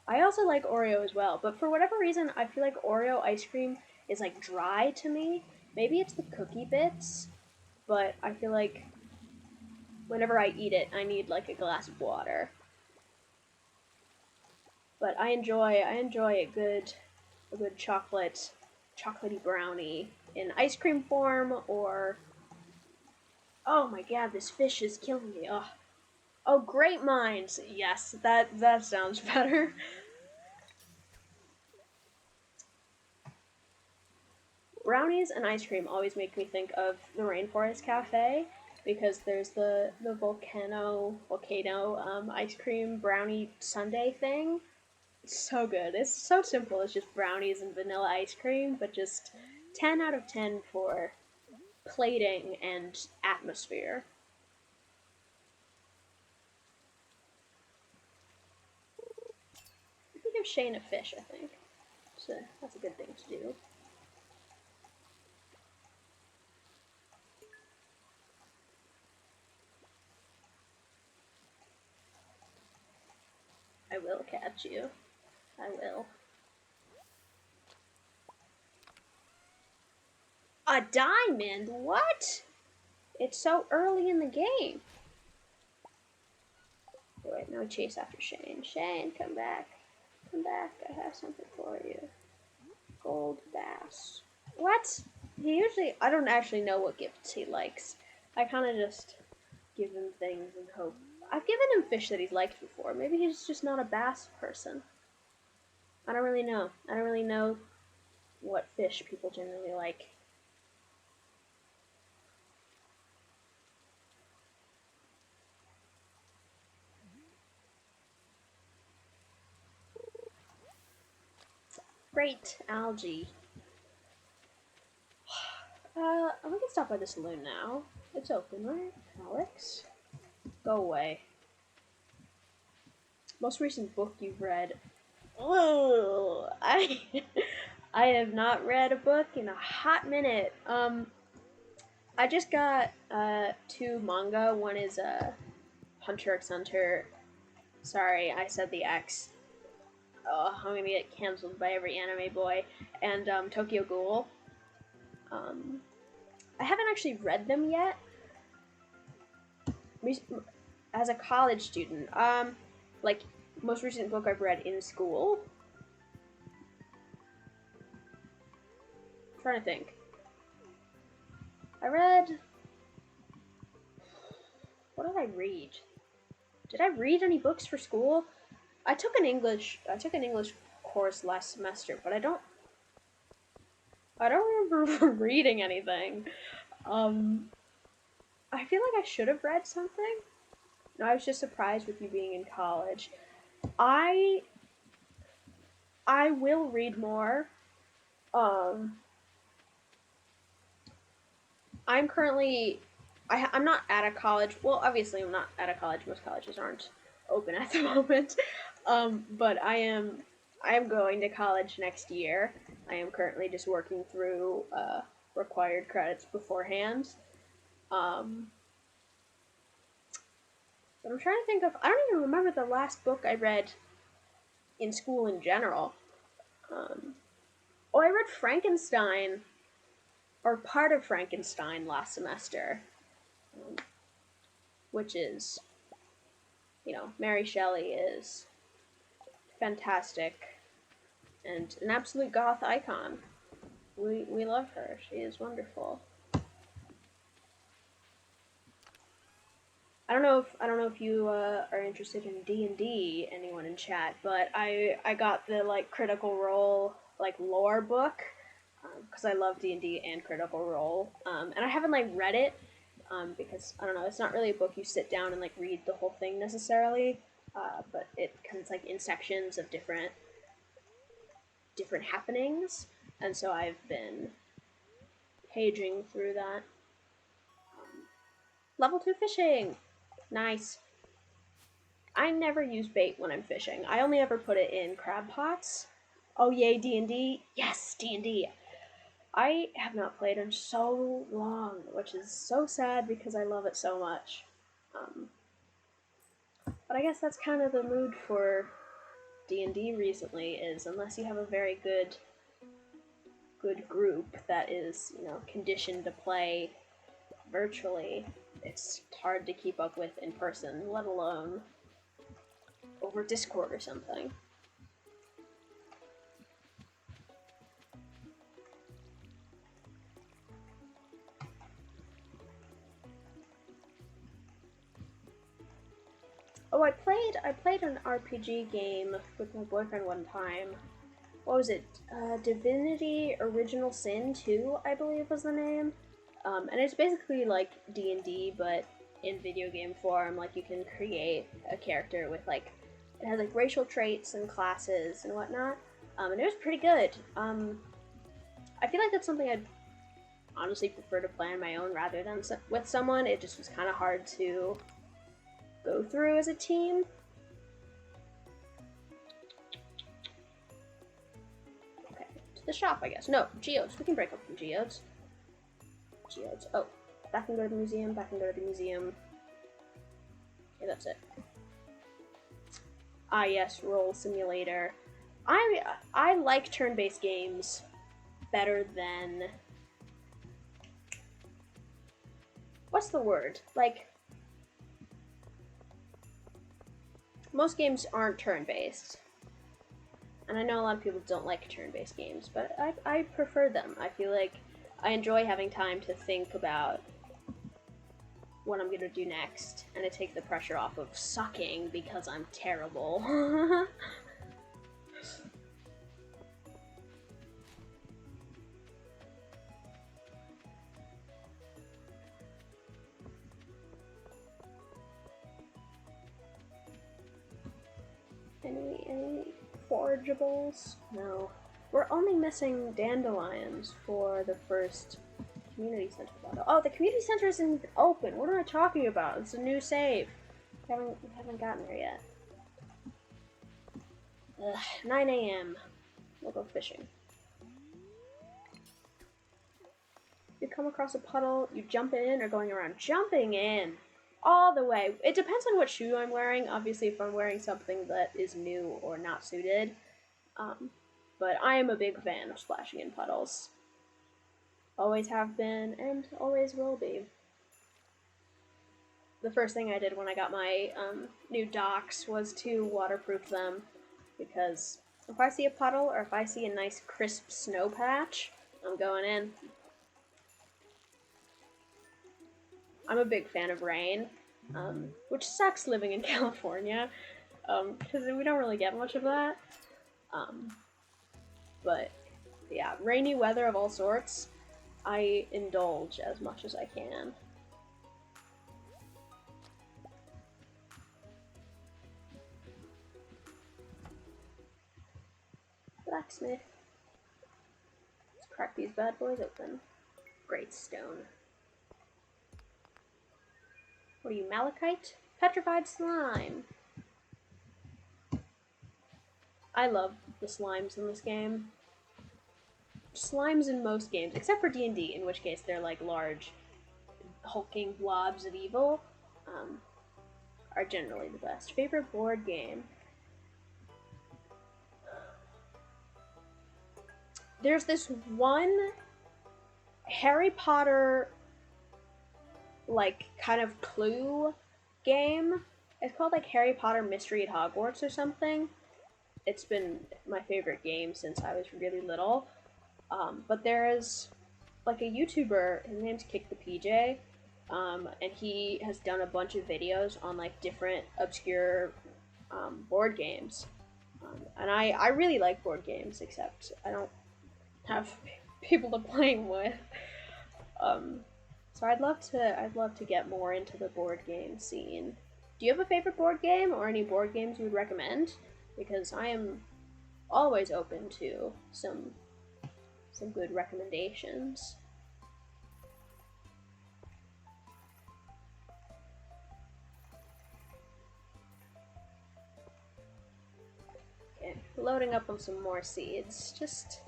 I also like Oreo as well, but for whatever reason, I feel like Oreo ice cream is like dry to me. Maybe it's the cookie bits, but I feel like whenever I eat it, I need like a glass of water. But I enjoy a good chocolatey brownie in ice cream form, or oh my god, this fish is killing me. Oh, great minds. Yes, that sounds better. Brownies and ice cream always make me think of the Rainforest Cafe, because there's the volcano ice cream brownie sundae thing. So good. It's so simple. It's just brownies and vanilla ice cream, but just 10 out of 10 for plating and atmosphere. You can give Shane a fish, I think. So that's a good thing to do. I will catch you. I will. A diamond? What? It's so early in the game. Oh, wait, now we chase after Shane. Shane, come back. Come back. I have something for you. Gold bass. What? He usually... I don't actually know what gifts he likes. I kind of just give him things and hope. I've given him fish that he's liked before. Maybe he's just not a bass person. I don't really know. I don't really know what fish people generally like. Great algae. We can stop by the saloon now. It's open, right? Alex? Go away. Most recent book you've read. Oh, I have not read a book in a hot minute. I just got 2 manga. One is Hunter x Hunter. Sorry, I said the X. Oh, I'm gonna get canceled by every anime boy. And Tokyo Ghoul. I haven't actually read them yet. As a college student, like, most recent book I've read in school. I'm trying to think. I read... What did I read? Did I read any books for school? I took an English course last semester, but I don't remember reading anything. I feel like I should have read something. No, I was just surprised with you being in college. I will read more. I'm currently... I'm not at a college. Well, obviously I'm not at a college. Most colleges aren't open at the moment. But I am going to college next year. I am currently just working through required credits beforehand. But I'm trying to think of... I don't even remember the last book I read in school in general. I read Frankenstein, or part of Frankenstein last semester. Which is, Mary Shelley is fantastic and an absolute goth icon. We love her. She is wonderful. I don't know if you are interested in D&D, anyone in chat, but I got the Critical Role lore book because I love D&D and Critical Role, and I haven't read it. Because, I don't know, it's not really a book you sit down and read the whole thing necessarily, but it comes in sections of different happenings, and so I've been paging through that. Level 2 fishing! Nice. I never use bait when I'm fishing. I only ever put it in crab pots. Oh yay, D&D! Yes, D&D! I have not played in so long, which is so sad because I love it so much. But I guess that's kind of the mood for D&D recently, is unless you have a very good group that is, conditioned to play virtually, it's hard to keep up with in person, let alone over Discord or something. Oh, I played an RPG game with my boyfriend one time. What was it? Divinity Original Sin 2, I believe was the name. And it's basically like D&D, but in video game form. You can create a character with It has like racial traits and classes and whatnot, and it was pretty good. I feel like that's something I'd honestly prefer to play on my own rather than with someone. It just was kind of hard to go through as a team. Okay, to the shop, I guess. No, geodes. We can break up from geodes. Geodes. Oh, back and go to the museum. Back and go to the museum. Okay, that's it. Ah, yes, roll simulator. I like turn-based games better than, what's the word? Like, most games aren't turn-based. And I know a lot of people don't like turn-based games, but I prefer them. I feel like I enjoy having time to think about what I'm gonna do next, and it takes the pressure off of sucking because I'm terrible. Any forageables? No. We're only missing dandelions for the first community center battle. Oh, the community center isn't even open. What am I talking about? It's a new save. We haven't gotten there yet. Ugh, 9 a.m. We'll go fishing. You come across a puddle, you jump in or going around? Jumping in! All the way. It depends on what shoe I'm wearing. Obviously, if I'm wearing something that is new or not suited. But I am a big fan of splashing in puddles. Always have been, and always will be. The first thing I did when I got my new docks was to waterproof them, because if I see a puddle or if I see a nice crisp snow patch, I'm going in. I'm a big fan of rain, which sucks living in California, because we don't really get much of that. But yeah, rainy weather of all sorts, I indulge as much as I can. Blacksmith. Let's crack these bad boys open. Great stone. What are you, malachite? Petrified slime. I love the slimes in this game. Slimes in most games, except for D&D, in which case they're like large, hulking blobs of evil, are generally the best. Favorite board game? There's this one Harry Potter, like, kind of clue game. It's called, like, Harry Potter Mystery at Hogwarts or something. It's been my favorite game since I was really little. But there's, like, a YouTuber, his name's Kick the PJ, and he has done a bunch of videos on, like, different obscure board games. And I really like board games, except I don't have people to play them with. So I'd love to get more into the board game scene. Do you have a favorite board game or any board games you would recommend? Because I am always open to some good recommendations. Okay, loading up on some more seeds, just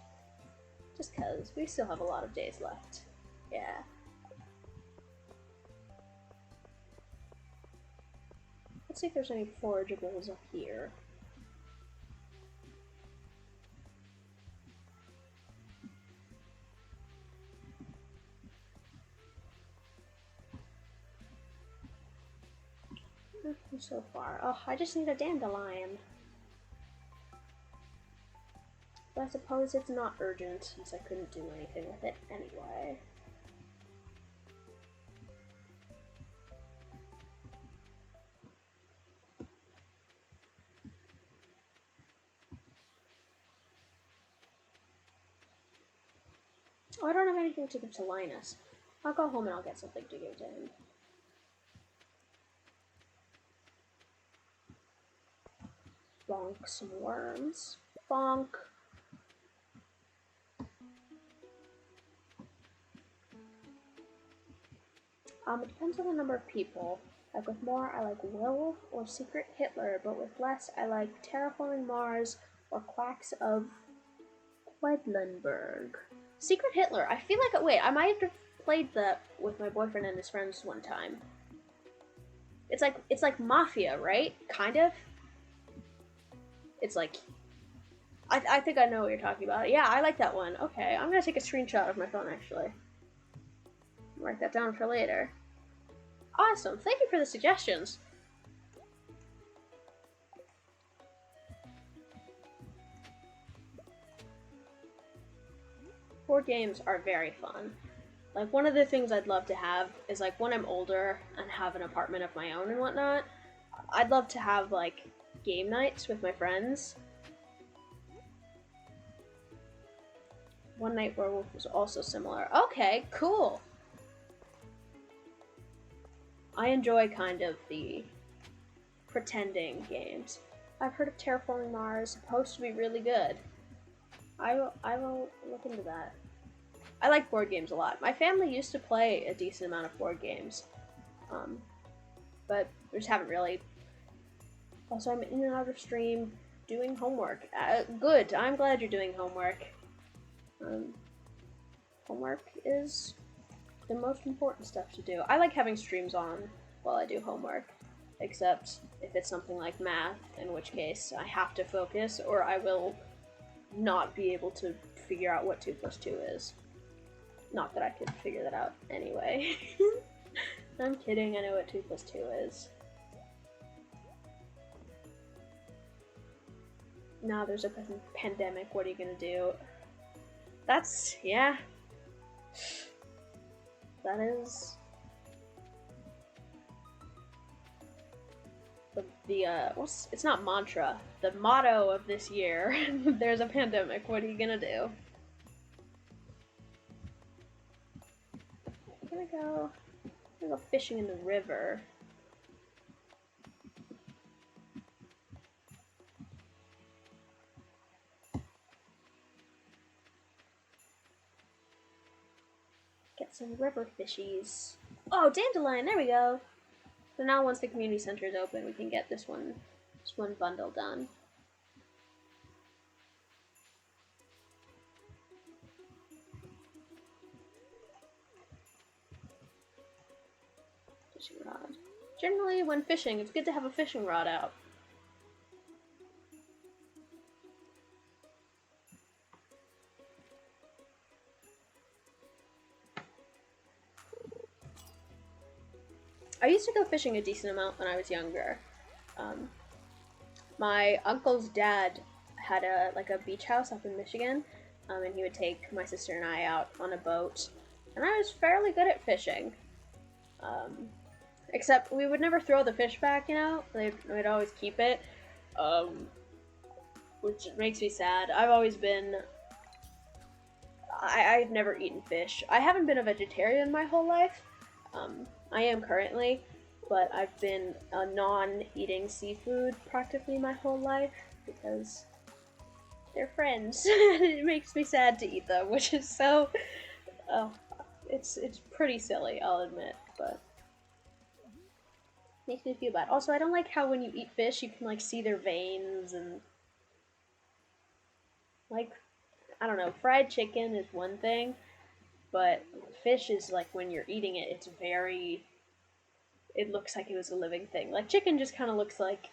cause we still have a lot of days left. Yeah. Let's see if there's any forageables up here. Nothing so far. Oh, I just need a dandelion. But I suppose it's not urgent, since I couldn't do anything with it anyway. Oh, I don't have anything to give to Linus. I'll go home and I'll get something to give to him. bonk some worms. Bonk. It depends on the number of people. Like with more, I like Werewolf or Secret Hitler, but with less, I like Terraforming Mars or Quacks of Quedlinburg. Secret Hitler. I feel like, wait, I might have played that with my boyfriend and his friends one time. It's like Mafia, right? Kind of. It's like, I think I know what you're talking about. Yeah, I like that one. Okay, I'm gonna take a screenshot of my phone actually. Write that down for later. Awesome, thank you for the suggestions. Board games are very fun. Like, one of the things I'd love to have is, like, when I'm older and have an apartment of my own and whatnot, I'd love to have, like, game nights with my friends. One Night Werewolf was also similar. Okay, cool. I enjoy kind of the pretending games. I've heard of Terraforming Mars, supposed to be really good. I will look into that. I like board games a lot. My family used to play a decent amount of board games, but we just haven't really. Also, I'm in and out of stream doing homework. Good, I'm glad you're doing homework. Homework is the most important stuff to do. I like having streams on while I do homework, except if it's something like math, in which case I have to focus or I will not be able to figure out what 2 plus 2 is. Not that I could figure that out anyway. I'm kidding, I know what 2 plus 2 is. Now there's a pandemic, what are you gonna do? That's, yeah. That is... it's not mantra. The motto of this year. There's a pandemic, what are you gonna do? I'm gonna go fishing in the river. Get some river fishies. Oh, dandelion, there we go. So now once the community center is open, we can get this one bundle done. Fishing rod. Generally, when fishing, it's good to have a fishing rod out. I used to go fishing a decent amount when I was younger. My uncle's dad had a beach house up in Michigan, and he would take my sister and I out on a boat, and I was fairly good at fishing. Except we would never throw the fish back, you know? We'd always keep it, which makes me sad. I've never eaten fish. I haven't been a vegetarian my whole life. I am currently, but I've been a non-eating seafood practically my whole life because they're friends. It makes me sad to eat them, which is so... it's pretty silly, I'll admit, but makes me feel bad. Also, I don't like how when you eat fish, you can see their veins and I don't know. Fried chicken is one thing. But fish is when you're eating it, it's it looks like it was a living thing. Like chicken just kind of looks like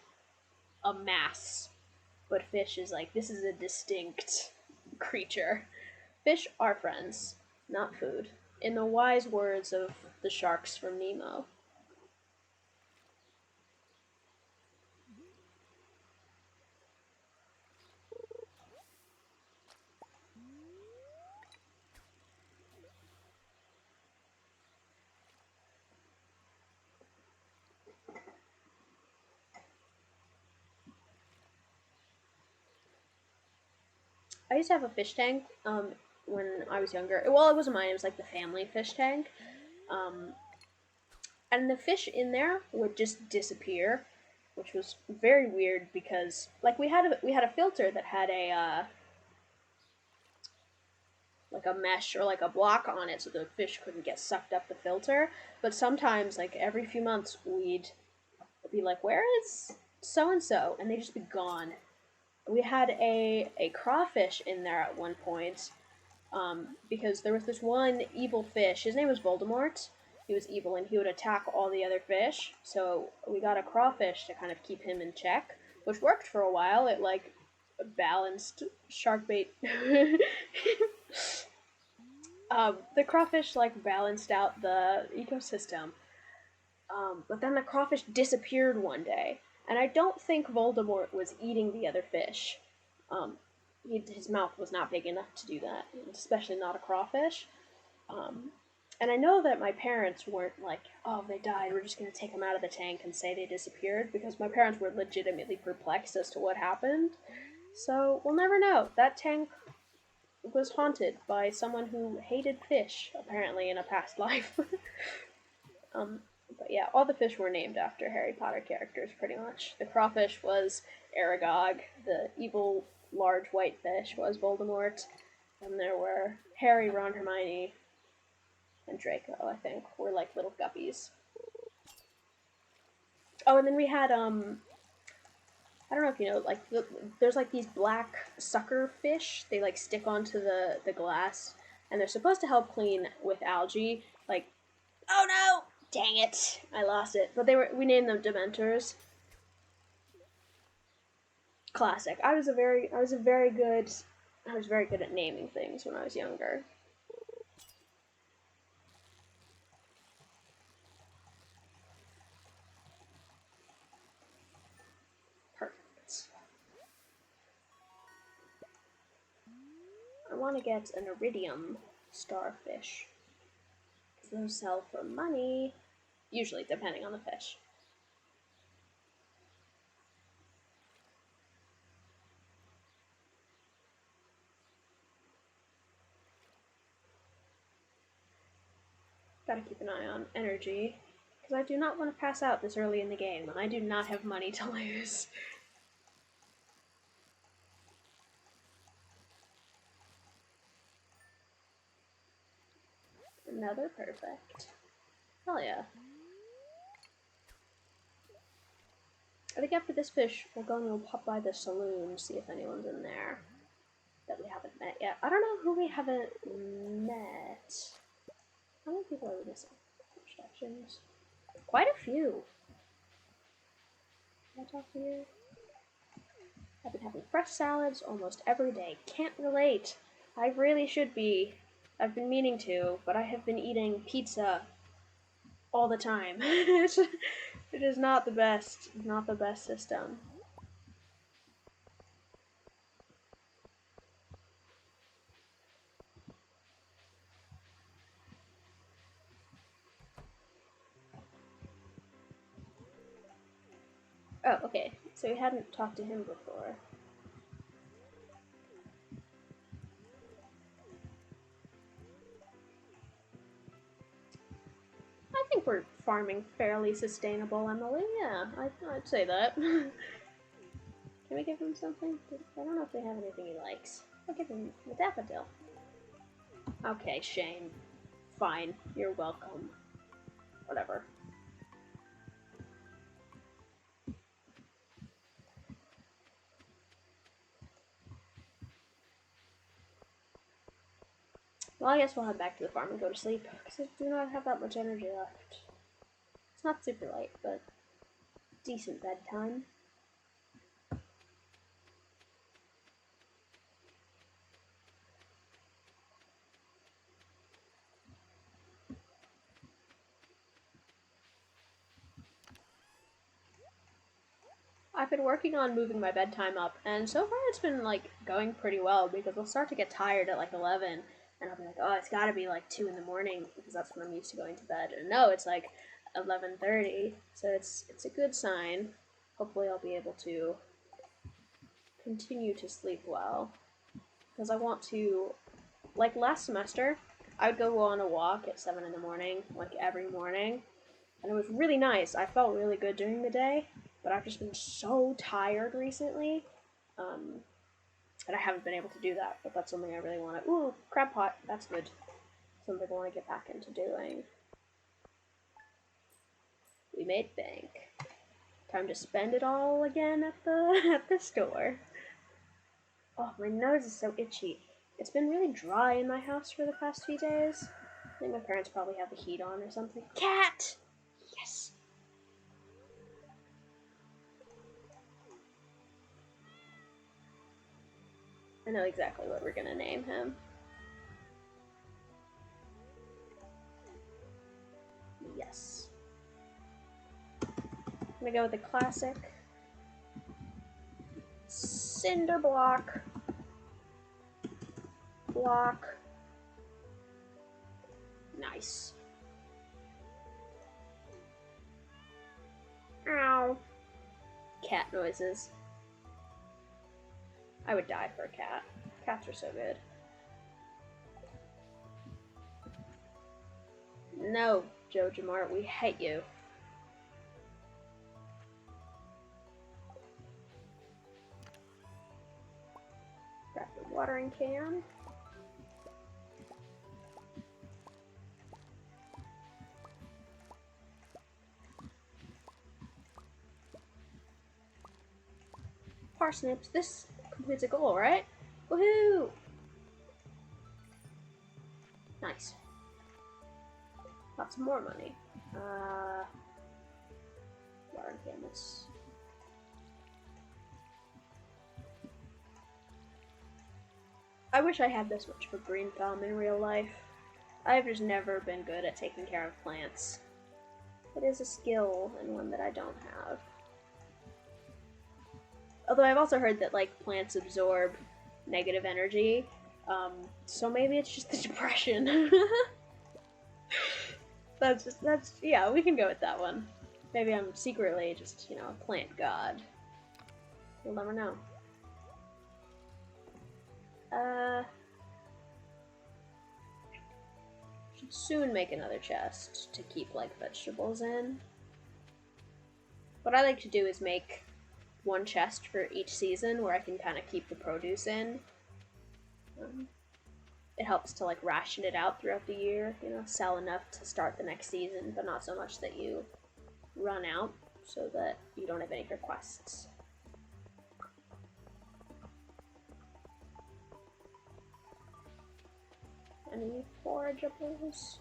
a mass, but fish is this is a distinct creature. Fish are friends, not food. In the wise words of the sharks from Nemo. I used to have a fish tank when I was younger. Well, it wasn't mine. It was the family fish tank. And the fish in there would just disappear. which was very weird because like we had a filter that had a like a mesh or like a block on it so the fish couldn't get sucked up the filter. But sometimes, like every few months, we'd be like, "Where is so and so?" and they'd just be gone. We had a crawfish in there at one point, because there was this one evil fish. His name was Voldemort. He was evil and he would attack all the other fish. So we got a crawfish to kind of keep him in check, which worked for a while. It like balanced shark bait. The crawfish like balanced out the ecosystem. But then the crawfish disappeared one day, and I don't think Voldemort was eating the other fish. Um, his mouth was not big enough to do that, especially not a crawfish. Um, and I know that my parents weren't like, "Oh, they died. We're just gonna take them out of the tank and say they disappeared," because my parents were legitimately perplexed as to what happened. So we'll never know. That tank was haunted by someone who hated fish, apparently in a past life. um, but yeah, all the fish were named after Harry Potter characters, pretty much. The crawfish was Aragog. The evil large white fish was Voldemort. And there were Harry, Ron, Hermione, and Draco, I think, were like little guppies. Oh, and then we had, I don't know if you know, like, there's like these black sucker fish. They like stick onto the glass, and they're supposed to help clean with algae. Like, oh no! Dang it! I lost it. But we named them Dementors. Classic. I was very good at naming things when I was younger. Perfect. I want to get an iridium starfish. Those sell for money, usually depending on the fish. Gotta keep an eye on energy, because I do not want to pass out this early in the game, and I do not have money to lose. Another perfect. Hell yeah. I think after this fish, we'll go and we'll pop by the saloon, see if anyone's in there that we haven't met yet. I don't know who we haven't met. How many people are we missing? Instructions. Quite a few. Can I talk to you? I've been having fresh salads almost every day. Can't relate. I really should be. I've been meaning to, but I have been eating pizza all the time. It is not the best. Not the best system. Oh, okay. So we hadn't talked to him before. I think we're farming fairly sustainable, Emily. Yeah, I'd say that. Can we give him something? I don't know if we have anything he likes. I'll give him the daffodil. Okay, Shane. Fine. You're welcome. Whatever. Well, I guess we'll head back to the farm and go to sleep, because I do not have that much energy left. It's not super late, but decent bedtime. I've been working on moving my bedtime up, and so far it's been, like, going pretty well, because I'll start to get tired at, like, 11, and I'll be like, oh, it's gotta be, like, 2 in the morning, because that's when I'm used to going to bed, and no, it's, like, 11:30, so it's a good sign. Hopefully I'll be able to continue to sleep well, because I want to, like, last semester, I would go on a walk at 7 in the morning, like, every morning, and it was really nice. I felt really good during the day. but I've just been so tired recently, and I haven't been able to do that, but that's something I really want to... Ooh, crab pot, that's good. Something I want to get back into doing. We made bank. Time to spend it all again at the store. Oh, my nose is so itchy. It's been really dry in my house for the past few days. I think my parents probably have the heat on or something. Cat! Yes! I know exactly what we're gonna name him. Yes. I'm gonna go with the classic cinder block. Block. Nice. Ow. Cat noises. I would die for a cat. Cats are so good. No, Joe Jamart, we hate you. Grab the watering can. Parsnips, this completes a goal, right? Woohoo! Nice. Lots more money. Watering canvas. I wish I had this much of a green thumb in real life. I've just never been good at taking care of plants. It is a skill and one that I don't have. Although I've also heard that like plants absorb negative energy, so maybe it's just the depression. Yeah, we can go with that one. Maybe I'm secretly just, a plant god. We'll never know. Should soon make another chest to keep like vegetables in. What I like to do is make one chest for each season where I can kind of keep the produce in. It helps to like ration it out throughout the year, sell enough to start the next season, but not so much that you run out, so that you don't have any requests. Any forageables?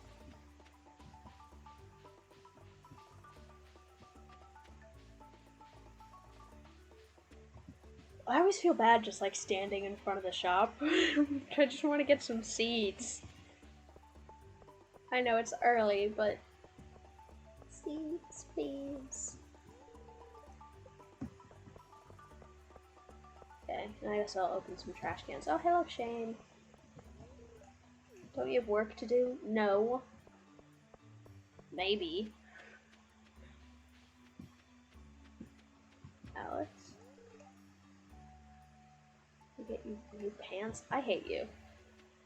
I always feel bad just like standing in front of the shop. I just want to get some seeds. I know it's early, but seeds, please. Okay, and I guess I'll open some trash cans. Oh, hello, Shane. Don't you have work to do? No. Maybe. Alex? Get you new pants? I hate you.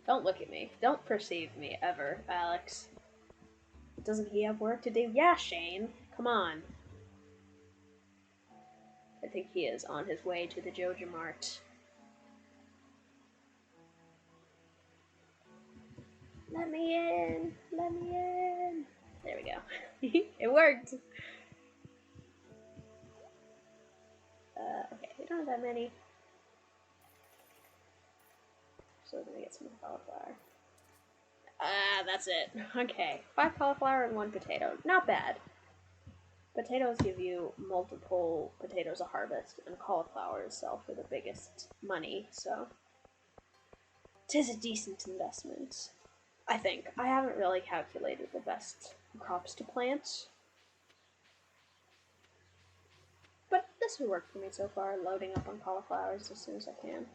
Don't look at me. Don't perceive me, ever, Alex. Doesn't he have work to do? Yeah, Shane. Come on. I think he is on his way to the Joja Mart. Let me in! Let me in! There we go. It worked! Okay, we don't have that many. So we're gonna get some cauliflower. That's it. Okay, 5 cauliflower and 1 potato. Not bad. Potatoes give you multiple potatoes a harvest, and cauliflowers sell for the biggest money, so 'tis a decent investment. I think. I haven't really calculated the best crops to plant. But this would work for me so far, loading up on cauliflowers as soon as I can.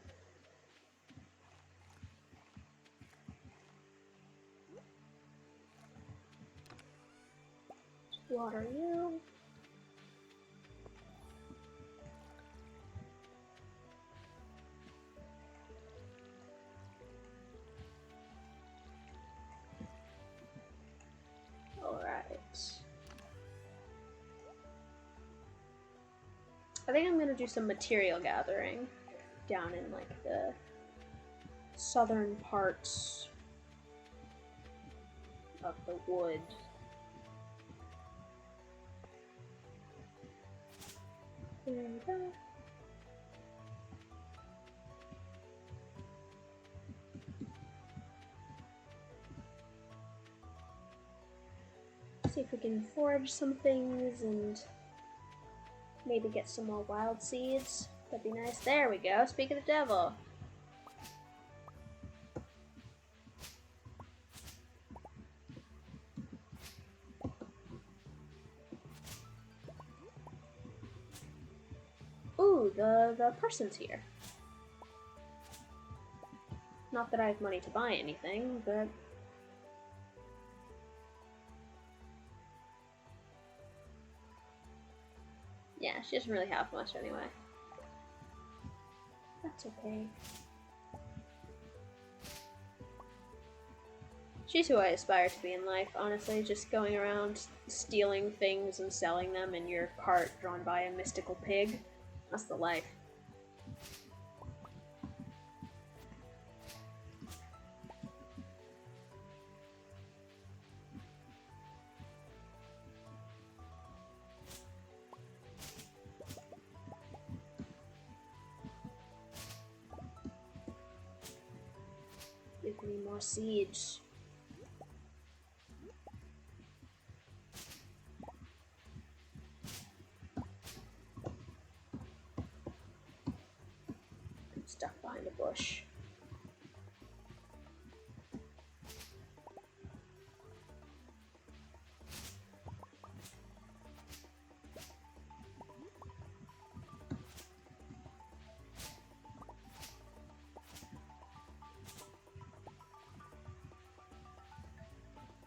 Water you. Alright. I think I'm gonna do some material gathering down in like the southern parts of the wood. There we go. See if we can forage some things and maybe get some more wild seeds. That'd be nice. There we go. Speak of the devil. Ooh, the person's here. Not that I have money to buy anything, but... yeah, she doesn't really have much anyway. That's okay. She's who I aspire to be in life, honestly, just going around stealing things and selling them in your cart drawn by a mystical pig. That's the life. Give me more seeds. I'm stuck behind a bush.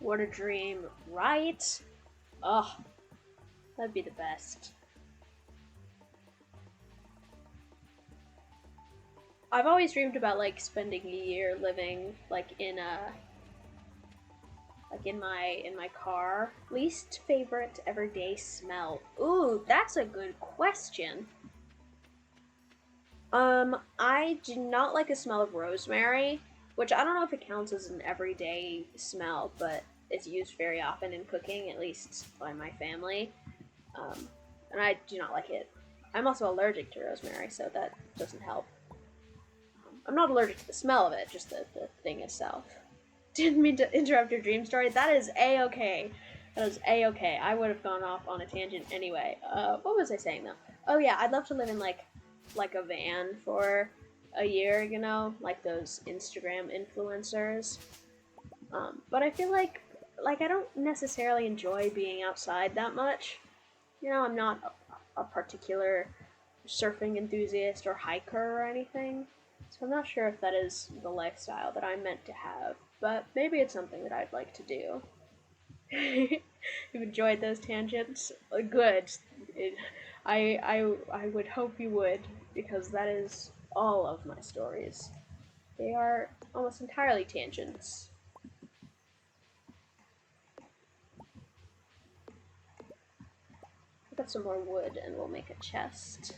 What a dream, right? Oh, that'd be the best. I've always dreamed about like spending a year living like in my car. Least favorite everyday smell. Ooh, that's a good question. I do not like the smell of rosemary, which I don't know if it counts as an everyday smell, but it's used very often in cooking, at least by my family. And I do not like it. I'm also allergic to rosemary, so that doesn't help. I'm not allergic to the smell of it, just the thing itself. Didn't mean to interrupt your dream story. That is A-okay. That is A-okay. I would have gone off on a tangent anyway. What was I saying though? Oh yeah, I'd love to live in like a van for a year, you know, like those Instagram influencers. But I feel like I don't necessarily enjoy being outside that much. You know, I'm not a particular surfing enthusiast or hiker or anything, so I'm not sure if that is the lifestyle that I'm meant to have, but maybe it's something that I'd like to do. You've enjoyed those tangents? Good. I would hope you would, because that is all of my stories. They are almost entirely tangents. Got some more wood and we'll make a chest.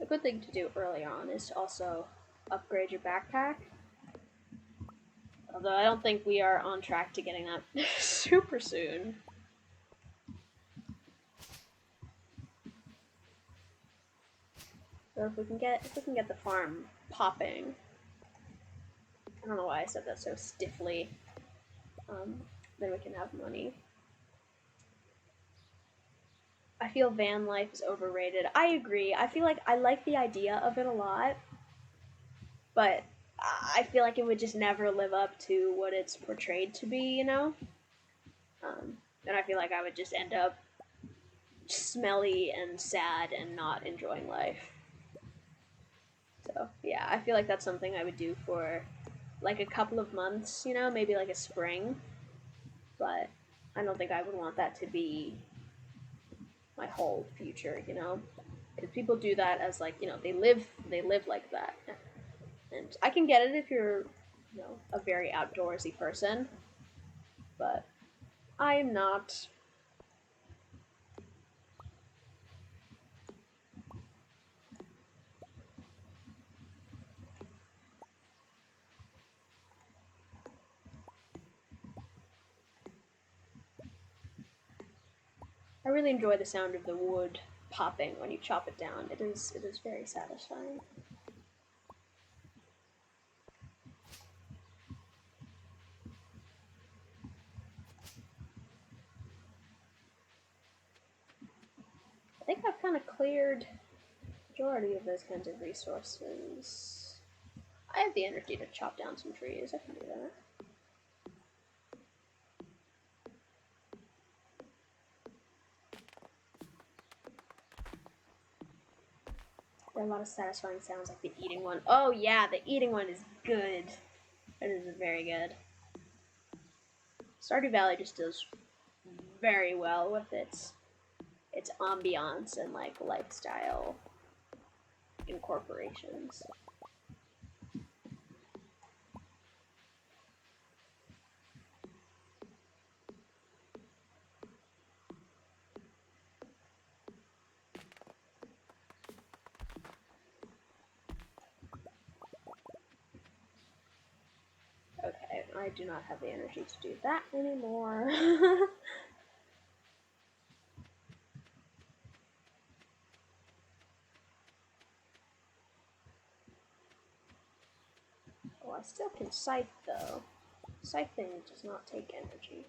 A good thing to do early on is to also upgrade your backpack. Although I don't think we are on track to getting that super soon. So if we can get the farm popping. I don't know why I said that so stiffly. Then we can have money. I feel van life is overrated. I agree. I feel like I like the idea of it a lot, but I feel like it would just never live up to what it's portrayed to be, you know? And I feel like I would just end up smelly and sad and not enjoying life. So, yeah, I feel like that's something I would do for like a couple of months, you know, maybe like a spring. But I don't think I would want that to be my whole future, you know? Because people do that as like, you know, they live like that. And I can get it if you're you know, a very outdoorsy person, but I'm not. I really enjoy the sound of the wood popping when you chop it down. It is very satisfying. I think I've kind of cleared the majority of those kinds of resources. I have the energy to chop down some trees. I can do that. There are a lot of satisfying sounds, like the eating one. Oh yeah, the eating one is good. It is very good. Stardew Valley just does very well with its ambiance and like lifestyle incorporations. Okay, I do not have the energy to do that anymore. Oh, I still can scythe though. Scything does not take energy.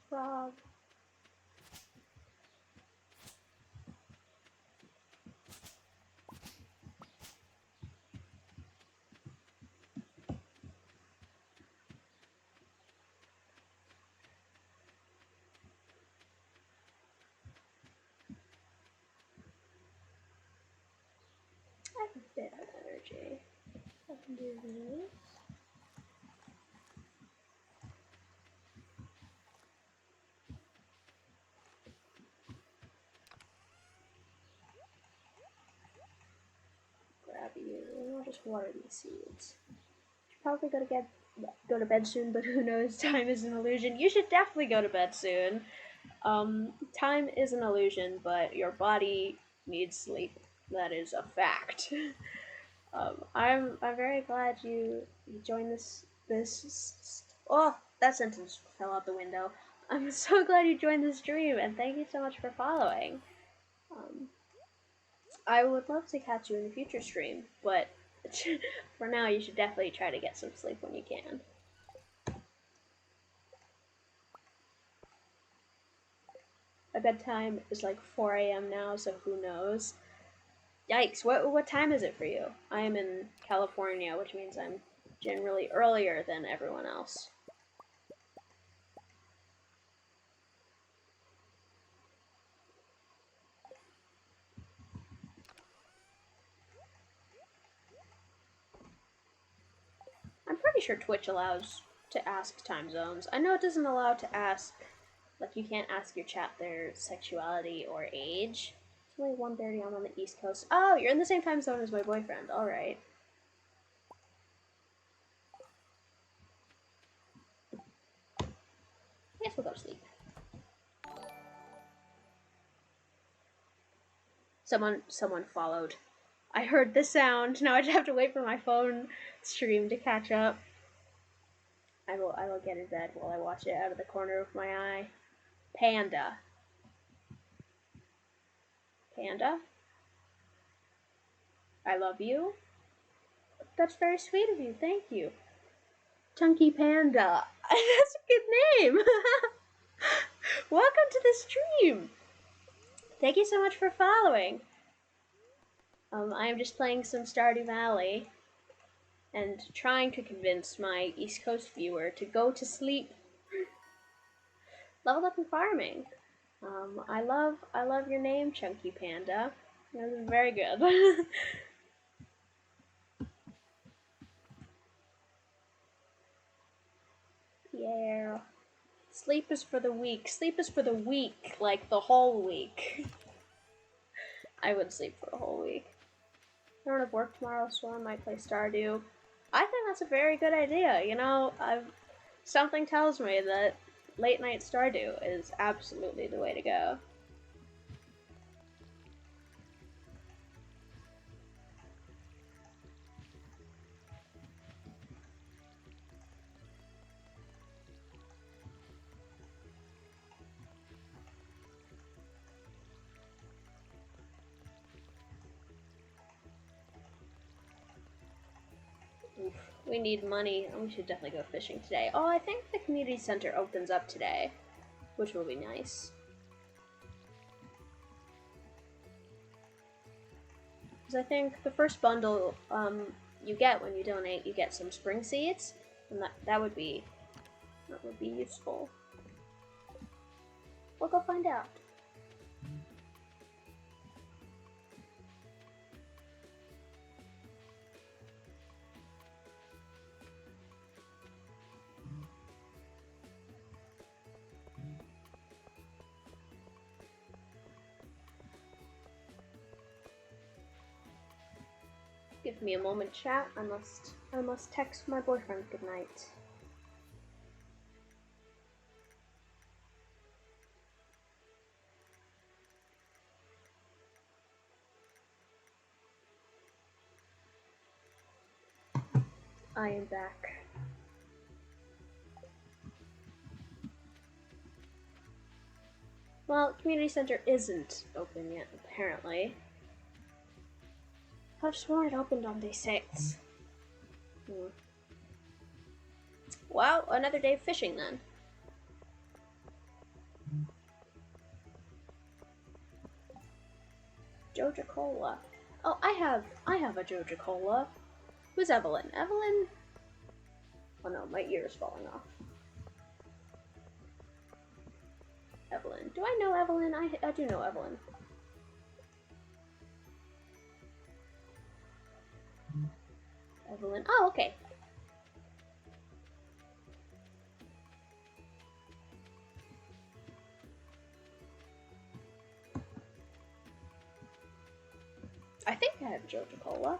Frog. I have a bit of energy. I can do this. Grab you, and I'll just water these seeds. Should probably go to bed soon, but who knows? Time is an illusion. You should definitely go to bed soon. Time is an illusion, but your body needs sleep. That is a fact. I'm very glad you joined this. Oh, that sentence fell out the window. I'm so glad you joined the stream, and thank you so much for following. I would love to catch you in a future stream, but for now, you should definitely try to get some sleep when you can. My bedtime is like 4 a.m. now, so who knows? Yikes! What time is it for you? I am in California, which means I'm generally earlier than everyone else. I'm pretty sure Twitch allows to ask time zones. I know it doesn't allow to ask, like you can't ask your chat their sexuality or age. It's only 1:30. I'm on the East Coast. Oh, you're in the same time zone as my boyfriend. All right. I guess we'll go to sleep. Someone followed. I heard the sound. Now I just have to wait for my phone stream to catch up. I will get in bed while I watch it out of the corner of my eye. Panda. Panda? I love you? That's very sweet of you, thank you. Chunky Panda. That's a good name. Welcome to the stream. Thank you so much for following. I am just playing some Stardew Valley and trying to convince my East Coast viewer to go to sleep. Level up in farming. I love your name, Chunky Panda. That was very good. Yeah. Sleep is for the weak. Sleep is for the weak, like the whole week. I would sleep for a whole week. don't have work tomorrow, so I might play Stardew. I think that's a very good idea. You know, something tells me that late night Stardew is absolutely the way to go. Oof, we need money, and we should definitely go fishing today. Oh, I think the community center opens up today, which will be nice. Because I think the first bundle you get when you donate, you get some spring seeds, and that would be useful. We'll go find out. Give me a moment, chat. I must text my boyfriend goodnight. I am back. Well, community center isn't open yet, apparently. I've sworn it opened on day 6. Well, another day of fishing then. Joja Cola. Oh, I have a Joja Cola. Who's Evelyn? Evelyn? Oh no, my ear is falling off. Evelyn. Do I know Evelyn? I do know Evelyn. Evelyn. Oh, okay. I think I have Joja Cola.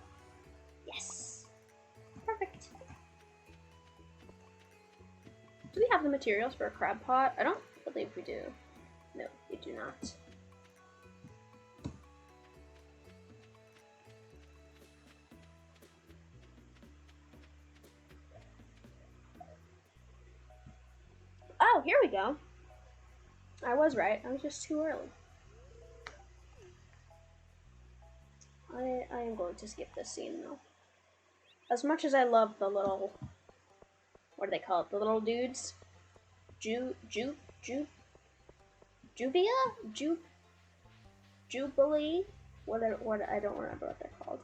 Yes. Perfect. Do we have the materials for a crab pot? I don't believe we do. No, we do not. Oh, here we go. I was right. I was just too early. I am going to skip this scene though. As much as I love the little, what do they call it? The little dudes? Juvia? Jubilee? What I don't remember what they're called.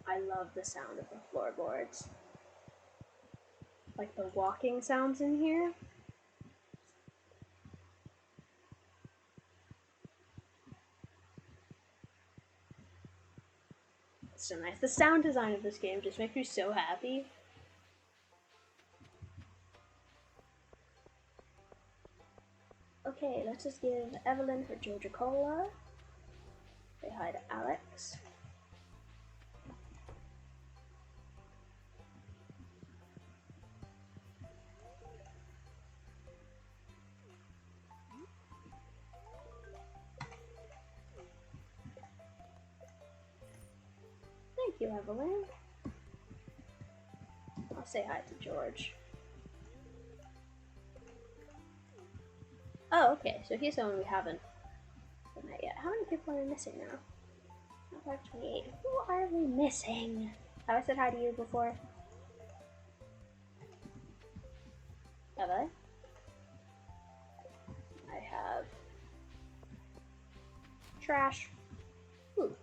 I love the sound of the floorboards. Like the walking sounds in here. It's so nice. The sound design of this game just makes me so happy. Okay, let's just give Evelyn her Joja Cola. Say hi to Alex. Thank you, Evelyn. I'll say hi to George. Oh, okay, so he's the one we haven't done that yet. How many people are we missing now? 528. Who are we missing? Have I said hi to you before? Have I? I have. Trash. Ooh.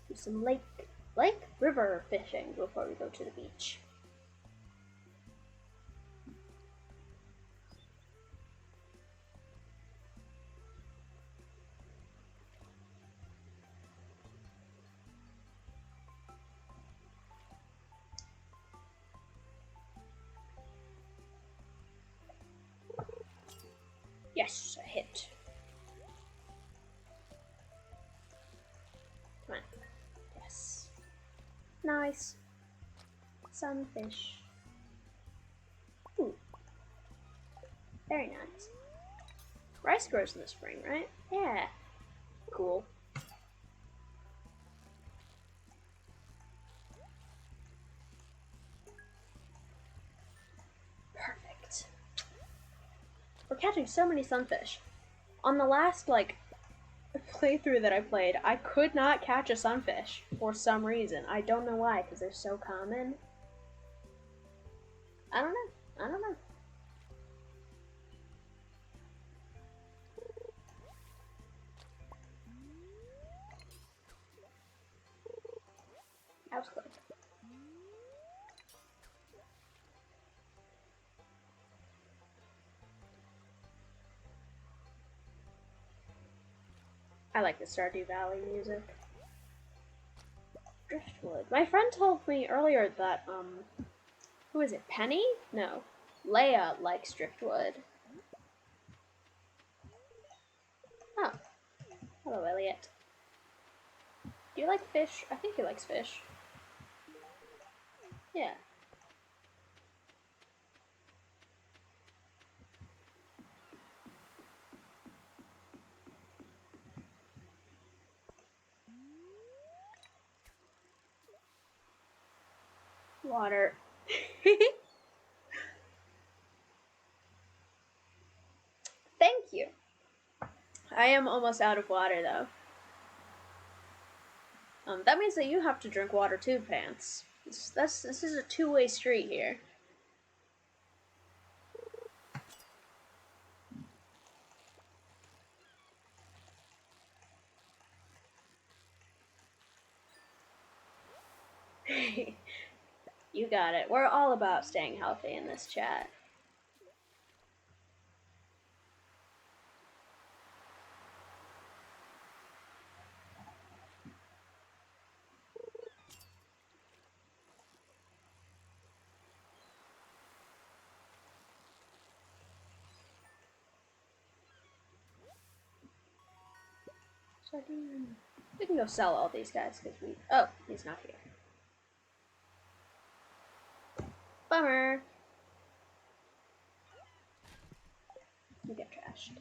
Do some lake, river fishing before we go to the beach. hit. Come on. Yes. Nice. Sunfish. Ooh. Very nice. Rice grows in the spring, right? Yeah. Cool. Perfect. We're catching so many sunfish. On the last, like, playthrough that I played, I could not catch a sunfish for some reason. I don't know why, because they're so common. I don't know. I don't know. That was close. I like the Stardew Valley music. Driftwood. My friend told me earlier that, who is it, Penny? No. Leia likes driftwood. Oh. Hello, Elliot. Do you like fish? I think he likes fish. Yeah. Water. Thank you. I am almost out of water, though. That means that you have to drink water too, Pants. This is a two-way street here. You got it. We're all about staying healthy in this chat. We can go sell all these guys because we. Oh, he's not here. Bummer. You get trashed.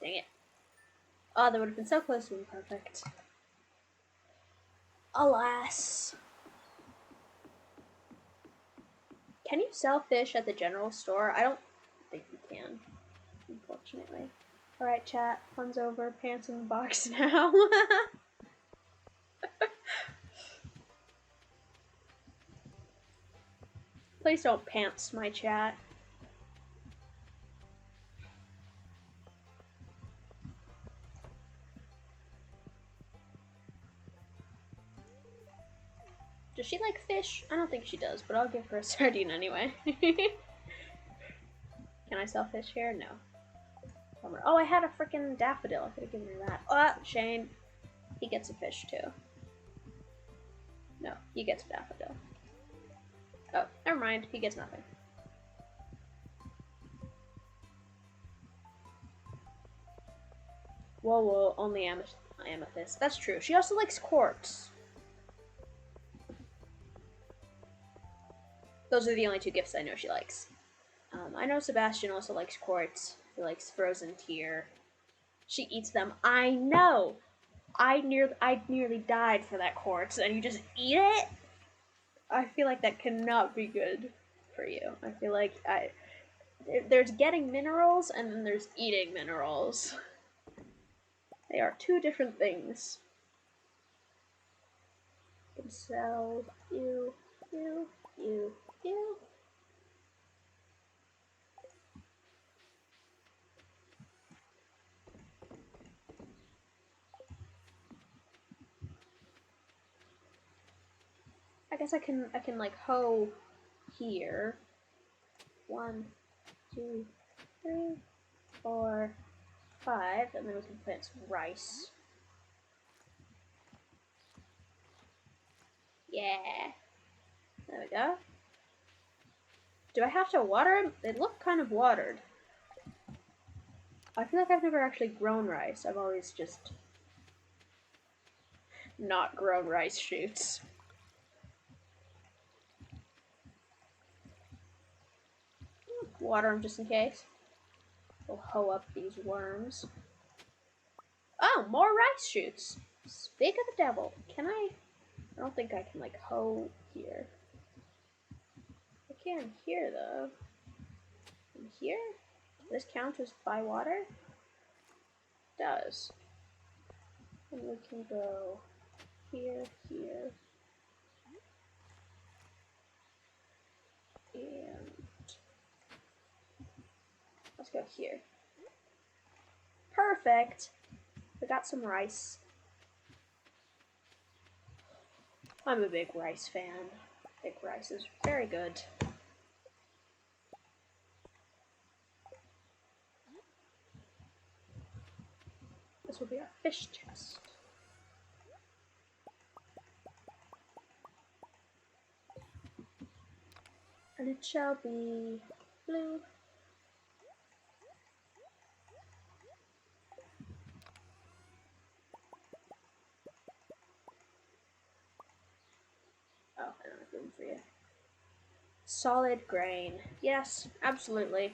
Dang it. Oh, that would have been so close to being perfect. Alas. Can you sell fish at the general store? I don't think you can, unfortunately. Alright, chat. Fun's over. Pants in the box now. Please don't pants my chat. Does she like fish? I don't think she does, but I'll give her a sardine anyway. Can I sell fish here? No. Bummer. Oh, I had a freaking daffodil. I could have given her that. Oh, Shane. He gets a fish too. No, he gets a daffodil. Oh, never mind. He gets nothing. Whoa, whoa, only amethyst. That's true. She also likes quartz. Those are the only two gifts I know she likes. I know Sebastian also likes quartz. He likes frozen tear. She eats them. I know! I nearly died for that quartz, and you just eat it? I feel like that cannot be good for you. I feel like there's getting minerals, and then there's eating minerals. They are two different things. You can sell you. I guess I can like hoe here. 1, 2, 3, 4, 5, and then we can plant some rice. Yeah. There we go. Do I have to water them? They look kind of watered. I feel like I've never actually grown rice. I've always just not grown rice shoots. Water them just in case. We'll hoe up these worms. Oh, more rice shoots. Speak of the devil. Can I? I don't think I can, like, hoe here. I can here, though. And here? Does this count as by water? It does. And we can go here, here. And let's go here. Perfect! We got some rice. I'm a big rice fan. Big rice is very good. This will be our fish chest. And it shall be blue. Oh, I don't have room for you. Solid grain. Yes, absolutely.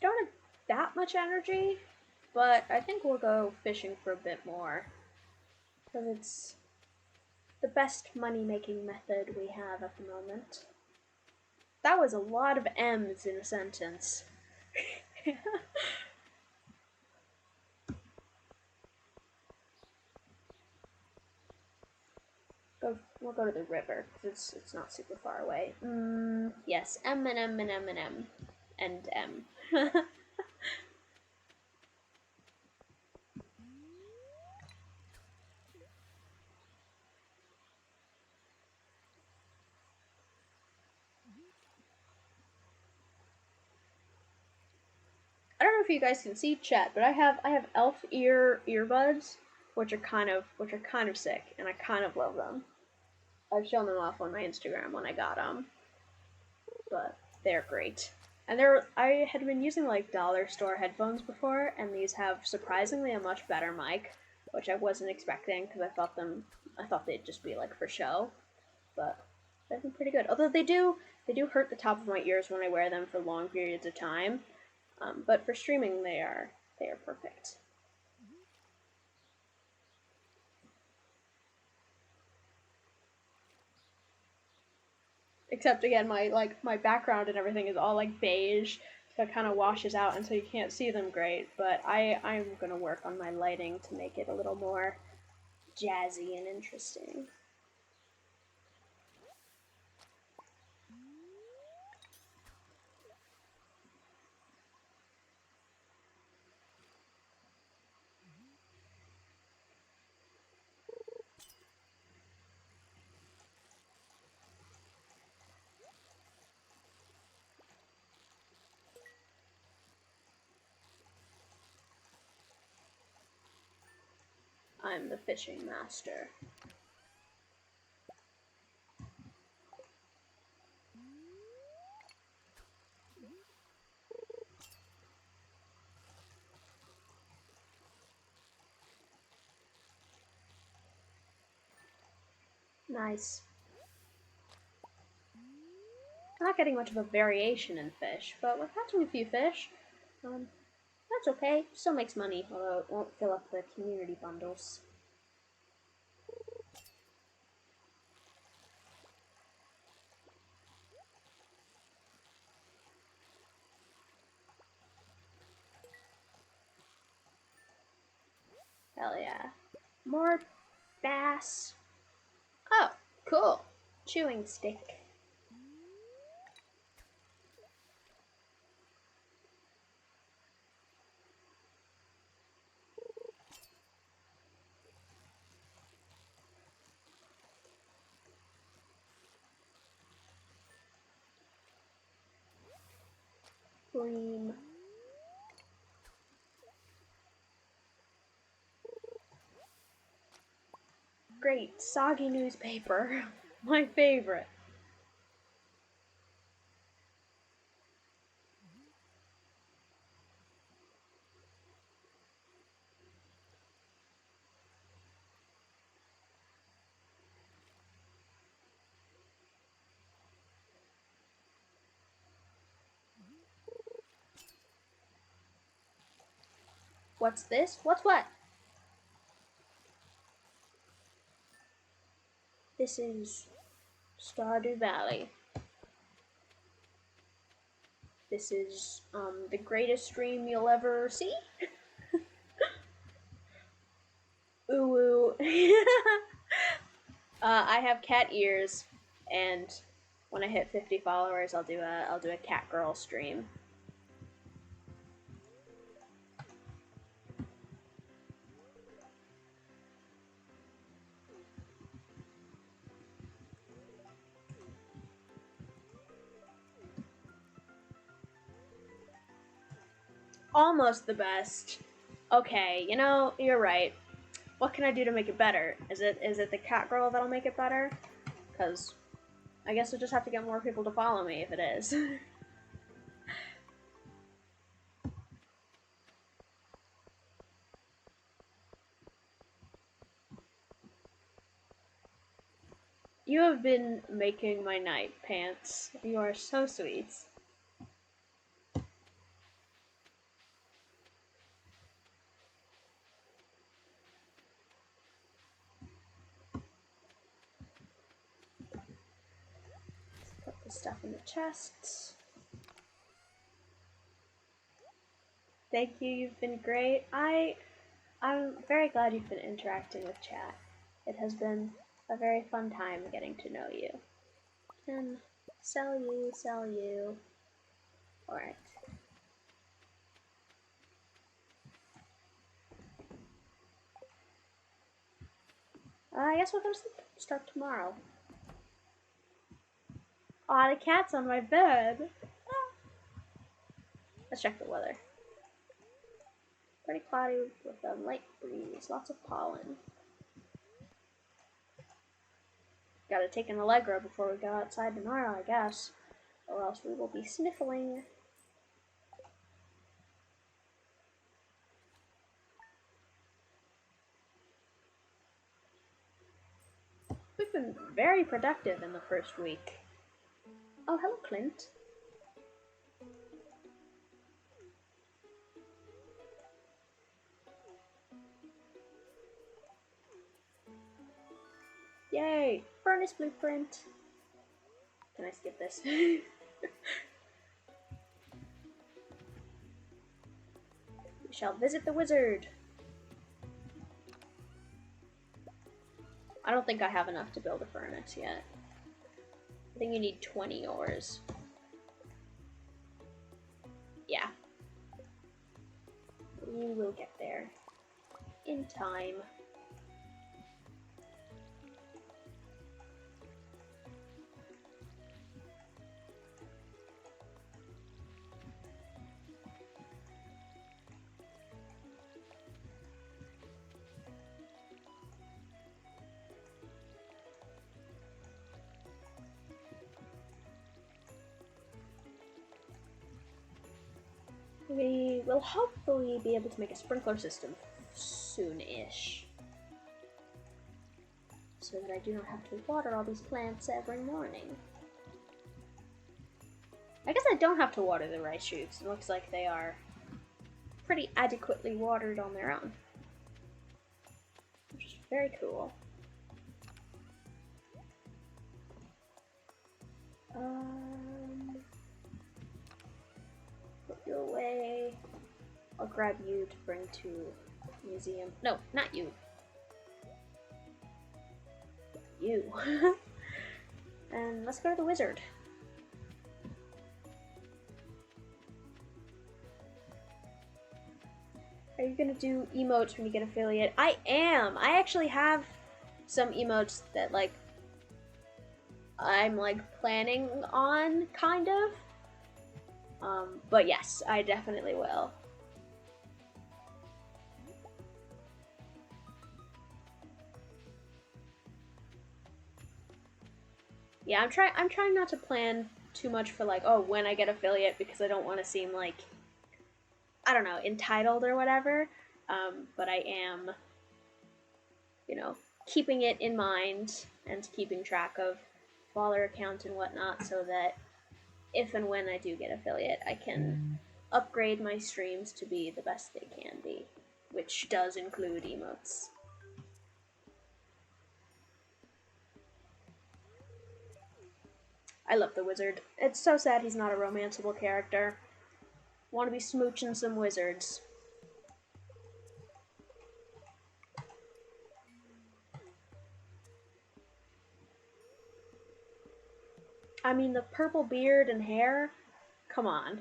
Don't have that much energy, but I think we'll go fishing for a bit more. Because it's the best money-making method we have at the moment. That was a lot of M's in a sentence. We'll go to the river, because it's not super far away. Yes, M and M and M and M. And M. I don't know if you guys can see chat, but I have elf earbuds, which are kind of sick, and I kind of love them. I've shown them off on my Instagram when I got them, but they're great. And I had been using like dollar store headphones before, and these have surprisingly a much better mic, which I wasn't expecting because I thought they'd just be like for show, but they've been pretty good. Although they do hurt the top of my ears when I wear them for long periods of time. But for streaming, they are perfect. Except again, my background and everything is all like beige, so it kind of washes out, and so you can't see them great. But I'm gonna work on my lighting to make it a little more jazzy and interesting. I'm the fishing master. Nice. I'm not getting much of a variation in fish, but we're catching a few fish. That's okay. Still makes money, although it won't fill up the community bundles. Hell yeah. More bass. Oh, cool. Chewing stick. Stream. Great, soggy newspaper. My favorite. What's this? What's what? This is Stardew Valley. This is the greatest stream you'll ever see. Ooh. I have cat ears, and when I hit 50 followers, I'll do a cat girl stream. Almost the best. Okay, you know, you're right. What can I do to make it better? Is it the cat girl that'll make it better? Because I guess we'll just have to get more people to follow me if it is. You have been making my night, Pants. You are so sweet. Put the stuff in the chests. Thank you, you've been great. I'm very glad you've been interacting with chat. It has been a very fun time getting to know you. And sell you. Alright. I guess we'll go start tomorrow. Aw, the cat's on my bed. Ah. Let's check the weather. Pretty cloudy with a light breeze, lots of pollen. Gotta take an Allegra before we go outside tomorrow, I guess. Or else we will be sniffling. We've been very productive in the first week. Oh, hello, Clint. Yay! Furnace blueprint. Can I skip this? We shall visit the wizard. I don't think I have enough to build a furnace yet. I think you need 20 ores. Yeah. We will get there. In time. We will hopefully be able to make a sprinkler system soon-ish. So that I do not have to water all these plants every morning. I guess I don't have to water the rice shoots. It looks like they are pretty adequately watered on their own. Which is very cool. Put you away. I'll grab you to bring to museum. No, not you. You. And let's go to the wizard. Are you gonna do emotes when you get affiliate? I am! I actually have some emotes that, like, I'm, like, planning on, kind of. But yes, I definitely will. Yeah, I'm trying not to plan too much for like, oh, when I get affiliate, because I don't want to seem like, I don't know, entitled or whatever. But I am, you know, keeping it in mind and keeping track of follower count and whatnot, so that if and when I do get affiliate, I can upgrade my streams to be the best they can be, which does include emotes. I love the wizard. It's so sad he's not a romanceable character. Want to be smooching some wizards. I mean, the purple beard and hair? Come on.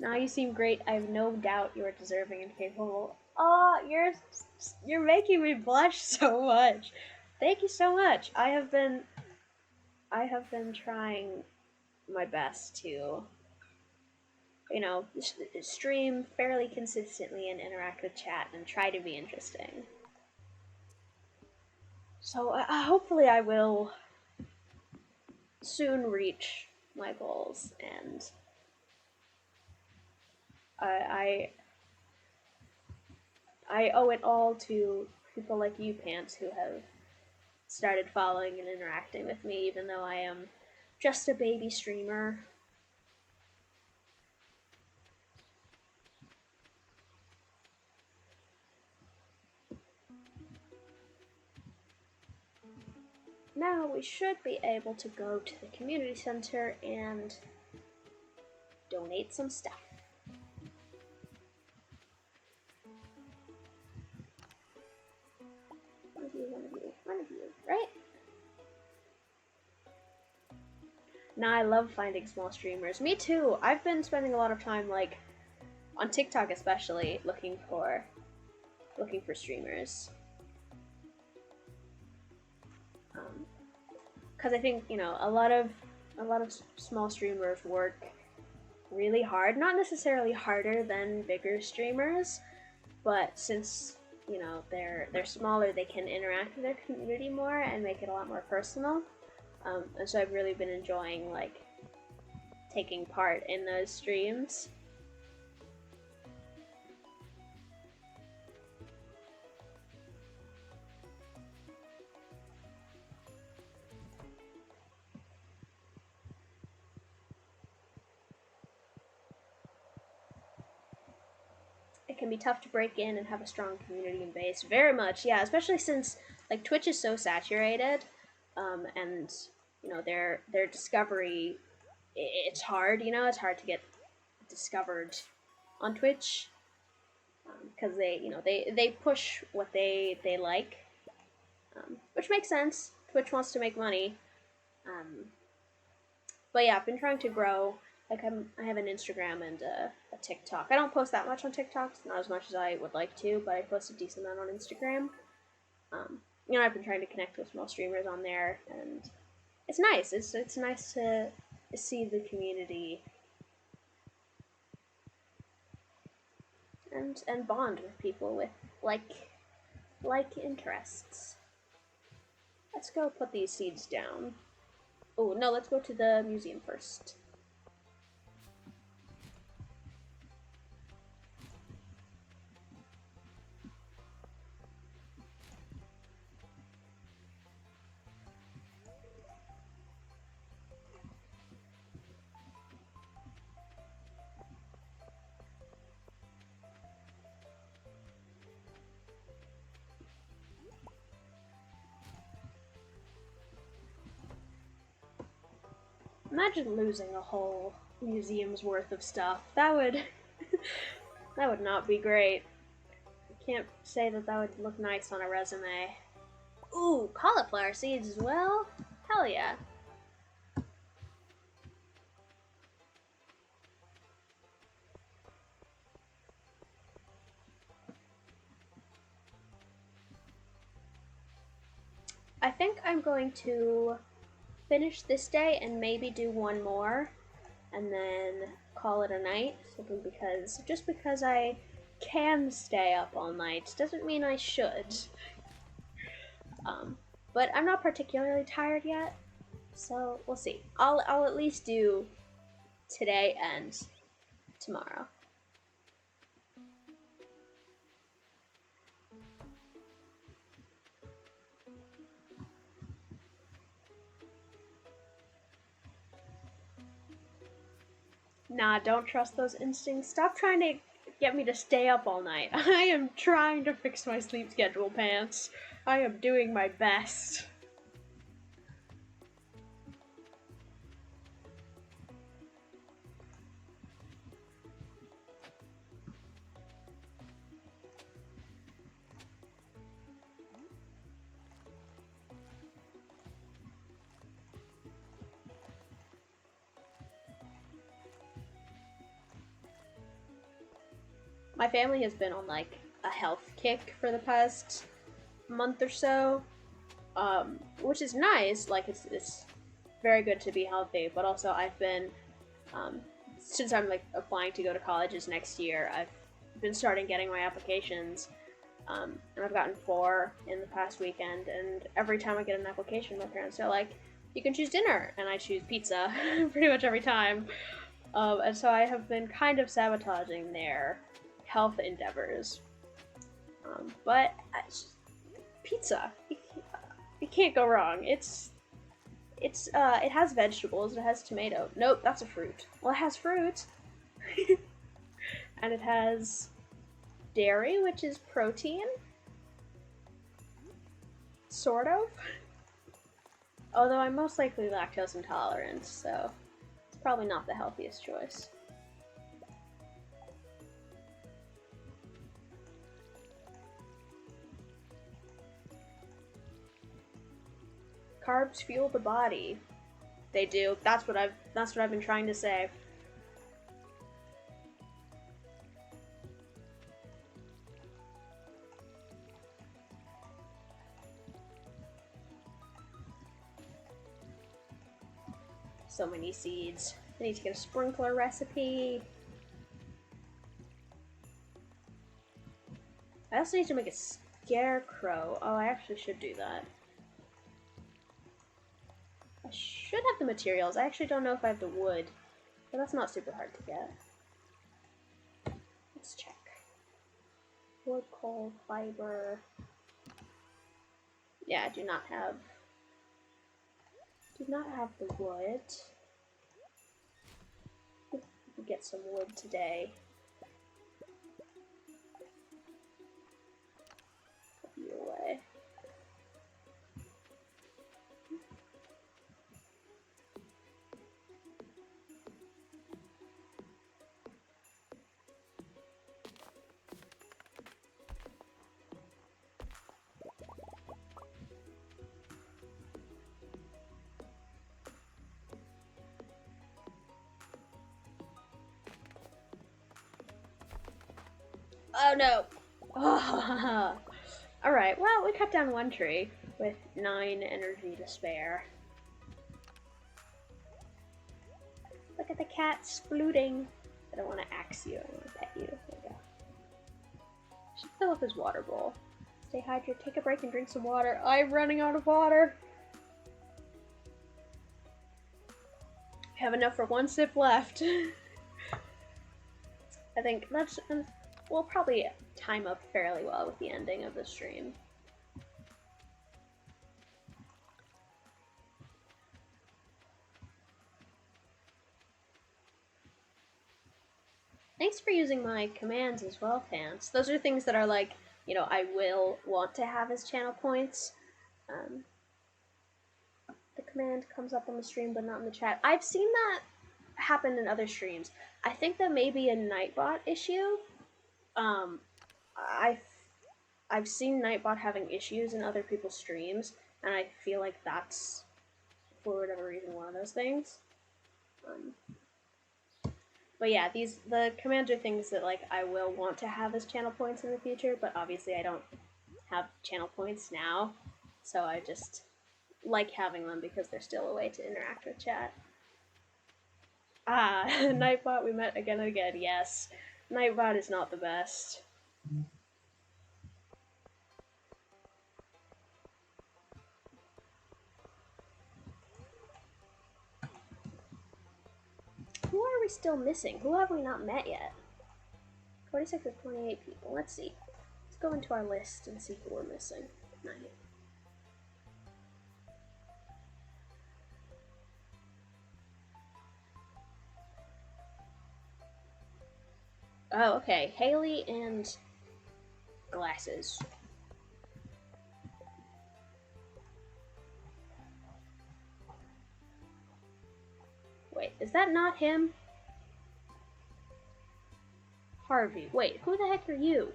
Now you seem great. I have no doubt you are deserving and capable. Oh, you're making me blush so much. Thank you so much. I have been trying my best to, you know, stream fairly consistently and interact with chat and try to be interesting. So hopefully I will soon reach my goals, and I I owe it all to people like you, Pants, who have started following and interacting with me, even though I am just a baby streamer. Now we should be able to go to the community center and donate some stuff. One of you, right? Now I love finding small streamers. Me too. I've been spending a lot of time, like, on TikTok especially, looking for streamers. Because I think, you know, a lot of small streamers work really hard. Not necessarily harder than bigger streamers, but since, you know, they're smaller, they can interact with their community more and make it a lot more personal. And so I've really been enjoying, like, taking part in those streams. It can be tough to break in and have a strong community and base. Very much, yeah. Especially since, like, Twitch is so saturated, and, you know, their discovery, it's hard. You know, it's hard to get discovered on Twitch, because they, you know, they push what they like, which makes sense. Twitch wants to make money. But yeah, I've been trying to grow. Like, I have an Instagram and a TikTok. I don't post that much on TikTok, not as much as I would like to, but I post a decent amount on Instagram. You know, I've been trying to connect with small streamers on there, and it's nice. It's nice to see the community and bond with people with like interests. Let's go put these seeds down. Oh no, let's go to the museum first. Imagine losing a whole museum's worth of stuff. That would that would not be great. I can't say that would look nice on a resume. Ooh, cauliflower seeds as well? Hell yeah. I think I'm going to finish this day and maybe do one more, and then call it a night, simply because just because I can stay up all night doesn't mean I should. But I'm not particularly tired yet, so we'll see. I'll at least do today and tomorrow. Nah, don't trust those instincts. Stop trying to get me to stay up all night. I am trying to fix my sleep schedule, Pants. I am doing my best. My family has been on like a health kick for the past month or so, which is nice. Like it's very good to be healthy, but also I've been since I'm like applying to go to colleges next year, I've been starting getting my applications, and I've gotten 4 in the past weekend. And every time I get an application, my parents are like, "You can choose dinner," and I choose pizza pretty much every time. And so I have been kind of sabotaging their health endeavors. But pizza, you can't go wrong. It has vegetables. It has tomato. Nope, that's a fruit. Well, it has fruit, and it has dairy, which is protein, sort of. Although I'm most likely lactose intolerant, so it's probably not the healthiest choice. Carbs fuel the body. They do. That's what I've been trying to say. So many seeds. I need to get a sprinkler recipe. I also need to make a scarecrow. Oh, I actually should do that. I should have the materials. I actually don't know if I have the wood, but that's not super hard to get. Let's check. Wood, coal, fiber. Yeah, I do not have the wood. We'll get some wood today. Put you away. Oh no! Oh. Alright, well, we cut down one tree with 9 energy to spare. Look at the cat splooting. I don't want to axe you, I want to pet you. There we go. Should fill up his water bowl. Stay hydrated, take a break and drink some water. I'm running out of water! I have enough for 1 sip left. I think that's... we'll probably time up fairly well with the ending of the stream. Thanks for using my commands as well, Pants. Those are things that are like, you know, I will want to have as channel points. The command comes up on the stream but not in the chat. I've seen that happen in other streams. I think that may be a Nightbot issue. I've seen Nightbot having issues in other people's streams, and I feel like that's, for whatever reason, one of those things. But yeah, the commands are things that like I will want to have as channel points in the future, but obviously I don't have channel points now, so I just like having them because they're still a way to interact with chat. Ah, Nightbot, we met again and again. Yes, Nightbot is not the best. Who are we still missing? Who have we not met yet? 46 of 28 people. Let's see. Let's go into our list and see who we're missing. Oh, okay. Haley and Glasses. Wait, is that not him? Harvey. Wait, who the heck are you?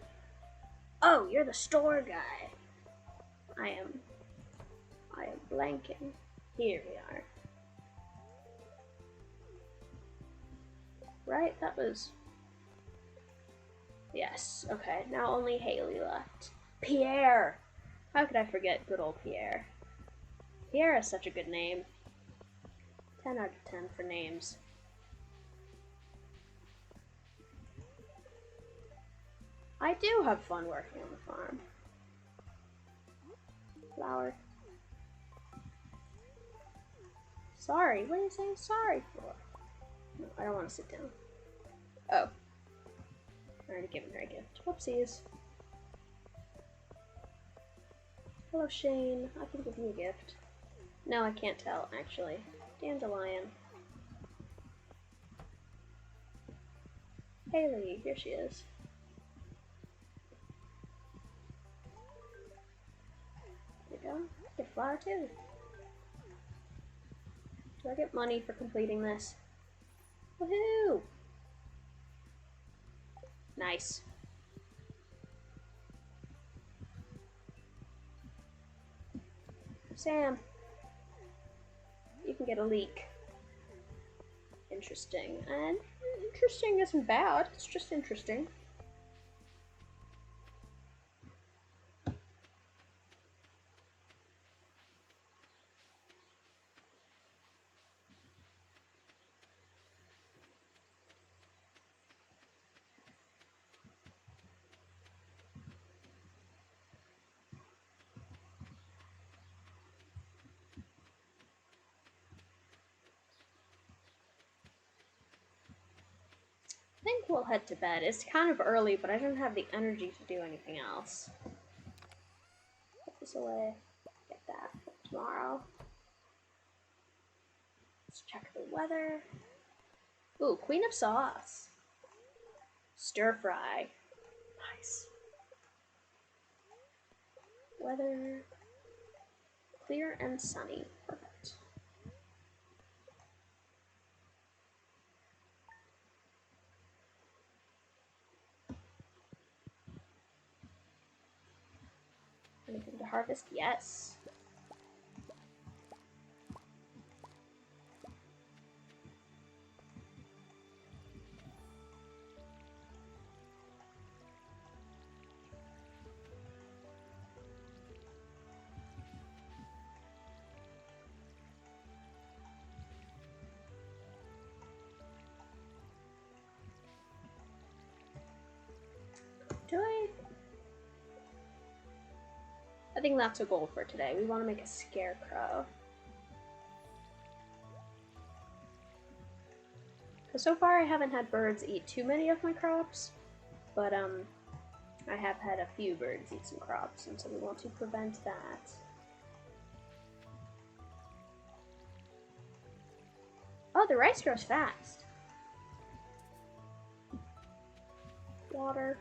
Oh, you're the store guy. I am blanking. Here we are. Right? That was... Yes, okay. Now only Haley left. Pierre! How could I forget good old Pierre? Pierre is such a good name. 10 out of 10 for names. I do have fun working on the farm. Flower. Sorry, what are you saying sorry for? No, I don't want to sit down. Oh. I already given her a gift. Whoopsies. Hello, Shane. I can give you a gift. No, I can't tell, actually. Dandelion. Haley, here she is. There you go. Get flower too. Do I get money for completing this? Woohoo! Nice. Sam, you can get a leek. Interesting. And interesting isn't bad, it's just interesting. I think we'll head to bed. It's kind of early, but I don't have the energy to do anything else. Put this away. Get that for tomorrow. Let's check the weather. Ooh, Queen of Sauce. Stir fry. Nice. Weather. Clear and sunny. Perfect. Anything to harvest? Yes. I think that's a goal for today. We want to make a scarecrow. Because so far I haven't had birds eat too many of my crops, but I have had a few birds eat some crops, and so we want to prevent that. Oh, the rice grows fast. Water.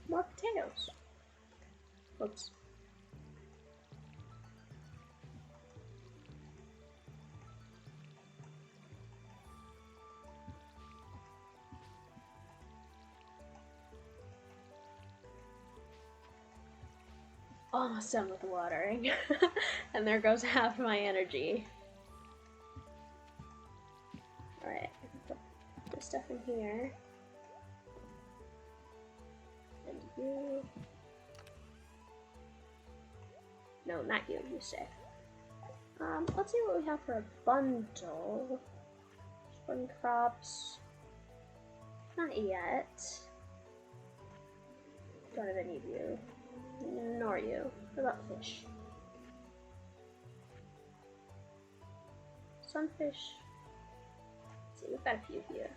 More potatoes. Oops. Almost done with the watering. And there goes half my energy. Alright, put this stuff in here. And you. No, not you. You stay. Let's see what we have for a bundle. Spring crops. Not yet. Don't have any of you. Nor you. What about fish? Sunfish. Let's see, we've got a few here.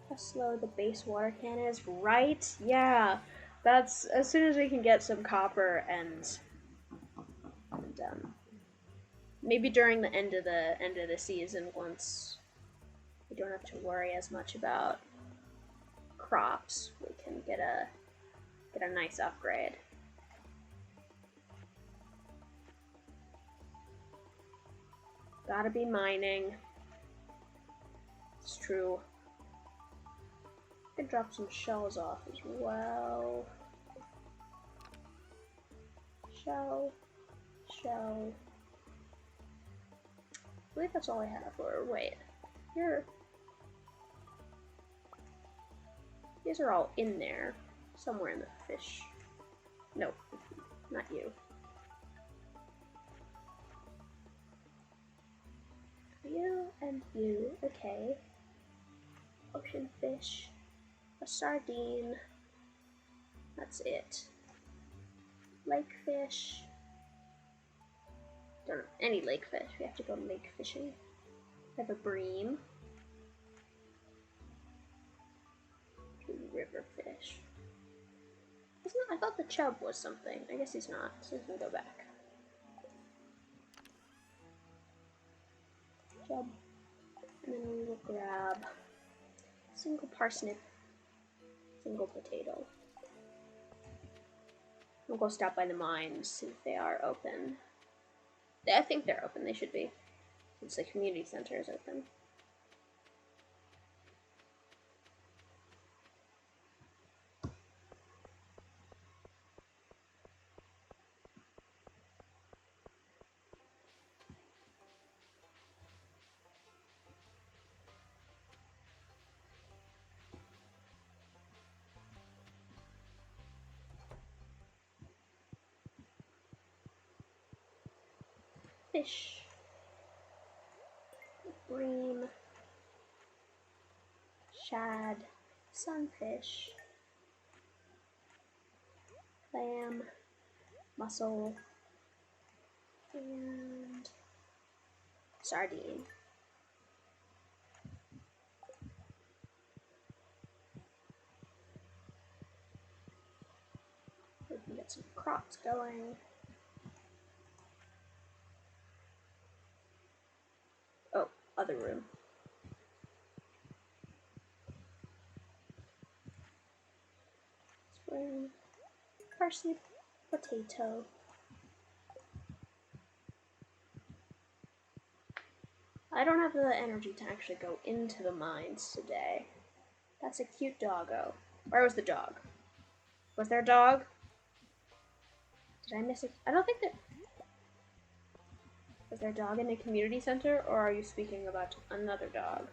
How slow the base water can is, right? Yeah. That's as soon as we can get some copper and maybe during the end of the season, once we don't have to worry as much about crops, we can get a nice upgrade. Gotta be mining. It's true. I could drop some shells off as well. Shell. I believe that's all I have. Or wait, here. These are all in there, somewhere in the fish. Nope, not you. You and you. Okay. Ocean fish. A sardine. That's it. Lake fish. Don't know any lake fish. We have to go lake fishing. We have a bream. River fish. Isn't it? I thought the chub was something. I guess he's not, so we can go back. Chub. And then we will grab single parsnip, single potato. We'll go stop by the mines, see if they are open. I think they're open, they should be, since the community center is open. Fish. Bream. Shad. Sunfish. Clam. Mussel. And sardine. We can get some crops going. Oh, other room. Spring, parsnip, potato. I don't have the energy to actually go into the mines today. That's a cute doggo. Where was the dog? Was there a dog? Did I miss it? I don't think that... Was there a dog in the community center, or are you speaking about another dog?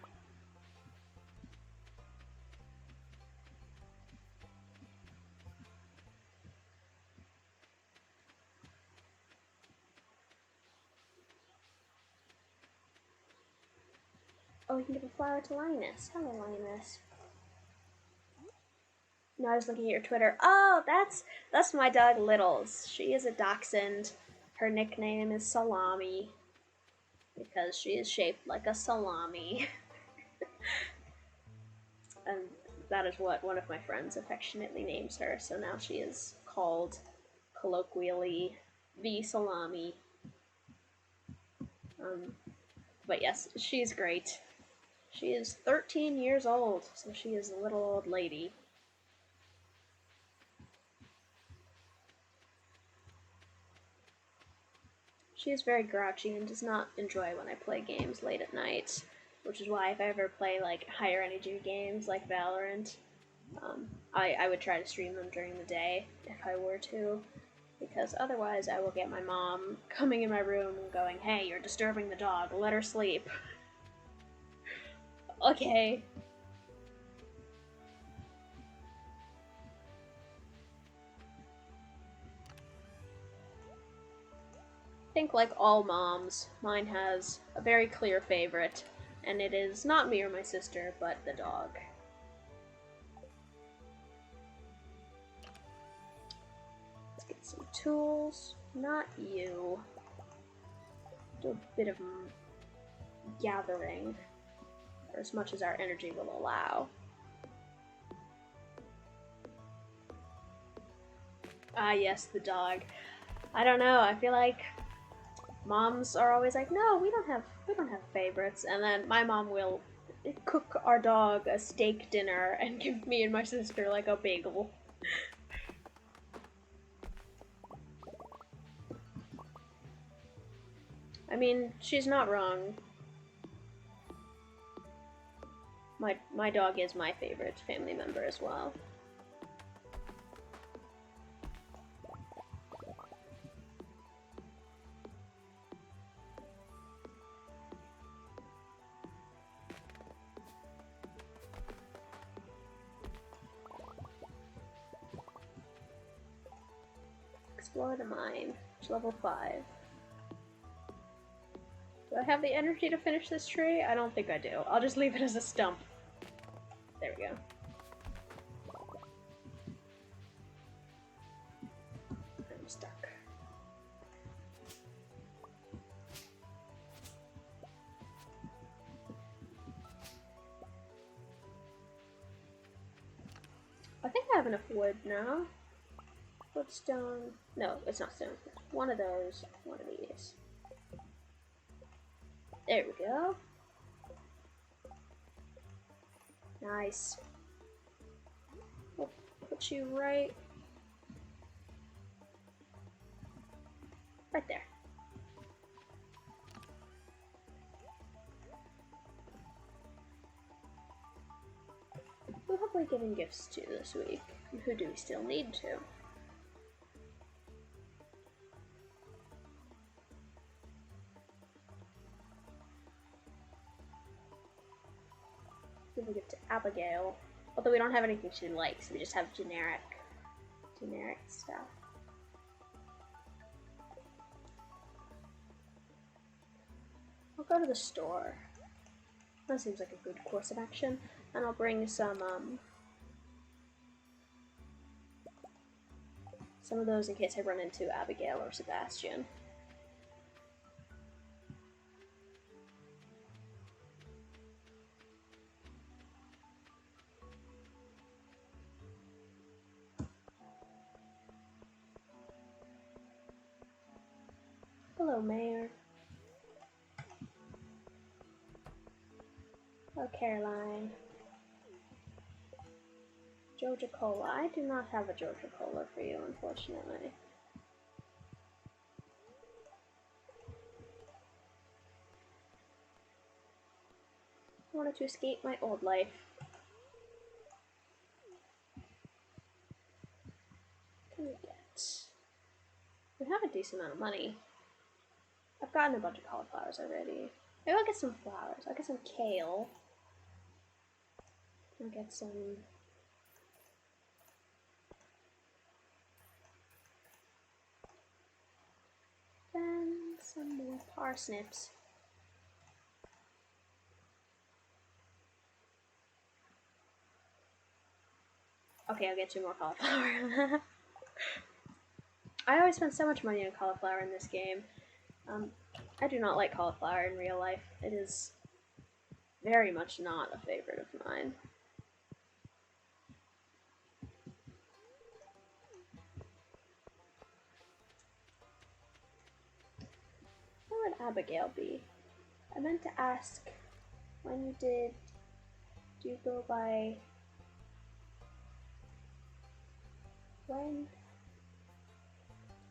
Oh, we can give a flower to Linus. Hello, Linus. No, I was looking at your Twitter. Oh, that's my dog Littles. She is a dachshund. Her nickname is Salami because she is shaped like a salami. And that is what one of my friends affectionately names her, so now she is called colloquially the Salami. But yes, she's great. She is 13 years old, so she is a little old lady. She is very grouchy and does not enjoy when I play games late at night, which is why if I ever play like higher energy games like Valorant, I would try to stream them during the day if I were to, because otherwise I will get my mom coming in my room and going, "Hey, you're disturbing the dog, let her sleep." Okay. think like all moms, mine has a very clear favorite, and it is not me or my sister, but the dog. Let's get some tools. Not you. Do a bit of gathering, for as much as our energy will allow. Ah, yes, the dog. I don't know, I feel like moms are always like, no, we don't have favorites, and then my mom will cook our dog a steak dinner and give me and my sister like a bagel. I mean, she's not wrong. My dog is my favorite family member as well. Explore the mine. It's level 5. Do I have the energy to finish this tree? I don't think I do. I'll just leave it as a stump. There we go. I'm stuck. I think I have enough wood now. Woodstone. No, it's not stone. One of those, one of these. There we go. Nice. We'll put you right there. Who have we given gifts to this week? And who do we still need to? Give a gift to Abigail. Although we don't have anything she likes, we just have generic stuff. I'll go to the store. That seems like a good course of action. And I'll bring some of those in case I run into Abigail or Sebastian. Hello, Mayor. Oh, Caroline. Georgia Cola. I do not have a Georgia Cola for you, unfortunately. I wanted to escape my old life. What can we get? We have a decent amount of money. I've gotten a bunch of cauliflowers already. Maybe I'll get some flowers. I'll get some kale. I'll get some... then some more parsnips. Okay, I'll get 2 more cauliflower. I always spend so much money on cauliflower in this game. I do not like cauliflower in real life. It is very much not a favorite of mine. Where would Abigail be? I meant to ask when you do you go by when?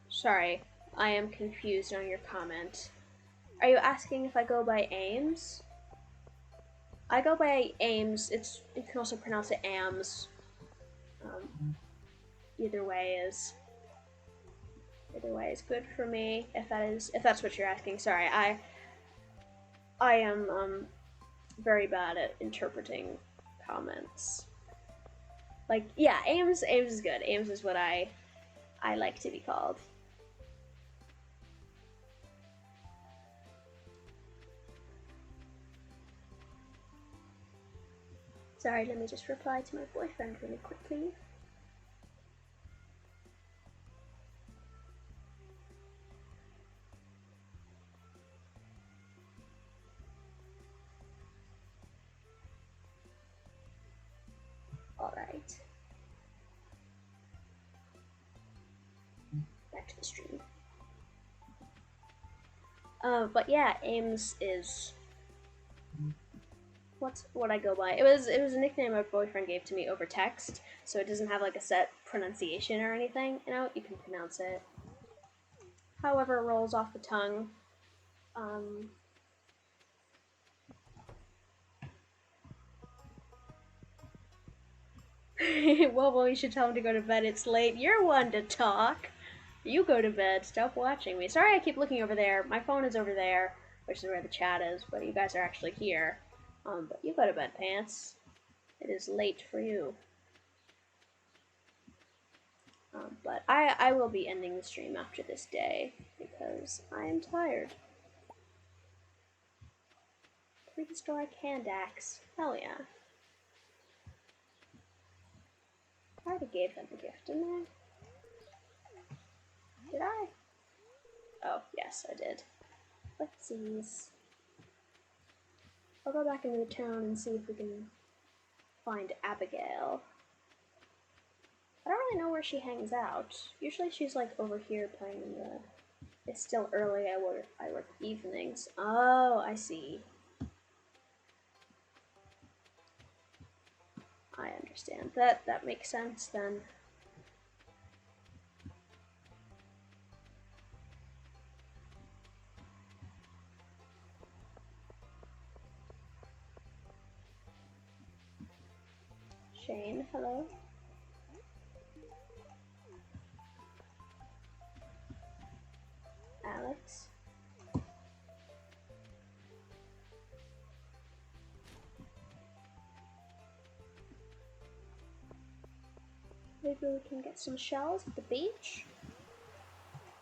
Sorry, I am confused on your comment. Are you asking if I go by Ames? I go by Ames. You can also pronounce it Ams. Either way is good for me. If that's what you're asking. Sorry, I am very bad at interpreting comments. Like, yeah, Ames is good. Ames is what I like to be called. Sorry, let me just reply to my boyfriend really quickly. Alright. Back to the stream. But yeah, Ames is what I go by. It was a nickname my boyfriend gave to me over text, so it doesn't have like a set pronunciation or anything. You know, you can pronounce it however it rolls off the tongue. Well, you should tell him to go to bed. It's late. You're one to talk. You go to bed. Stop watching me. Sorry I keep looking over there. My phone is over there, which is where the chat is, but you guys are actually here. But you go to bed, Pants. It is late for you. But I will be ending the stream after this day because I am tired. Prehistoric hand axe. Hell yeah. I already gave them a gift, didn't I? Did I? Oh, yes, I did. Let's see. I'll go back into the town and see if we can find Abigail. I don't really know where she hangs out. Usually she's like over here playing in the... It's still early, I work evenings. Oh, I see. I understand. That makes sense then. Shane, hello. Alex. Maybe we can get some shells at the beach?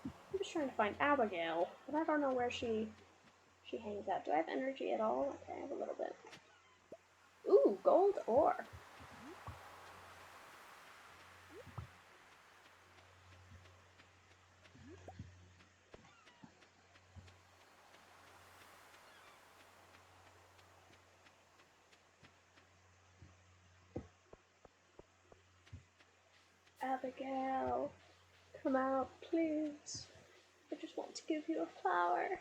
I'm just trying to find Abigail, but I don't know where she hangs out. Do I have energy at all? Okay, I have a little bit. Ooh, gold ore. Abigail, come out, please. I just want to give you a flower.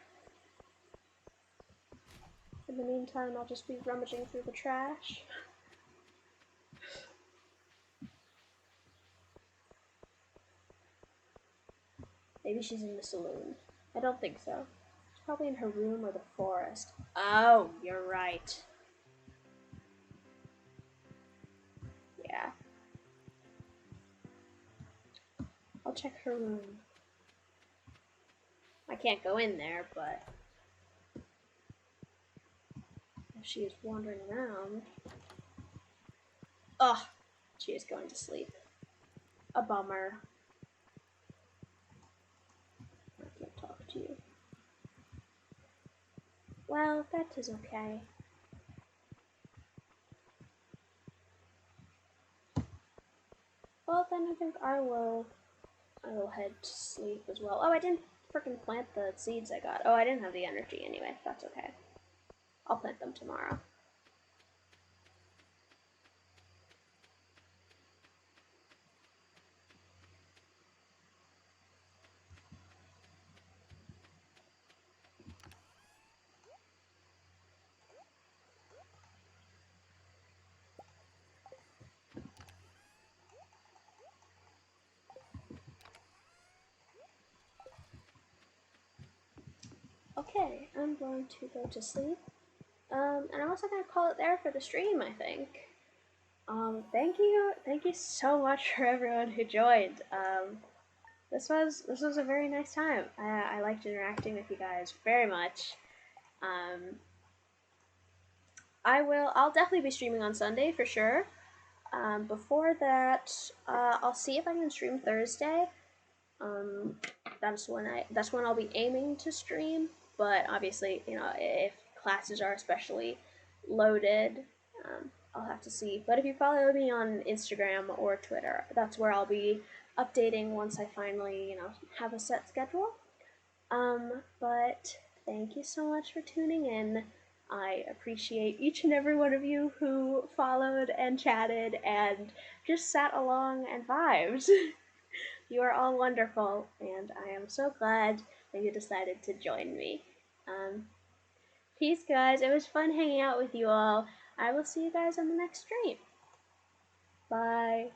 In the meantime, I'll just be rummaging through the trash. Maybe she's in the saloon. I don't think so. She's probably in her room or the forest. Oh, you're right. Yeah. I'll check her room. I can't go in there, but if she is wandering around... Ugh, she is going to sleep. A bummer. I can't talk to you. Well, that is okay. Well, then I think I will head to sleep as well. Oh, I didn't freaking plant the seeds I got. Oh, I didn't have the energy anyway. That's okay. I'll plant them tomorrow. Okay, I'm going to go to sleep. And I'm also going to call it there for the stream, I think. Thank you so much for everyone who joined. This was a very nice time. I liked interacting with you guys very much. I'll definitely be streaming on Sunday for sure. Before that, I'll see if I can stream Thursday. That's when I'll be aiming to stream. But obviously, you know, if classes are especially loaded, I'll have to see. But if you follow me on Instagram or Twitter, that's where I'll be updating once I finally, have a set schedule. But thank you so much for tuning in. I appreciate each and every one of you who followed and chatted and just sat along and vibed. You are all wonderful, and I am so glad that you decided to join me. Um, Peace, guys. It was fun hanging out with you all. I will see you guys on the next stream. Bye.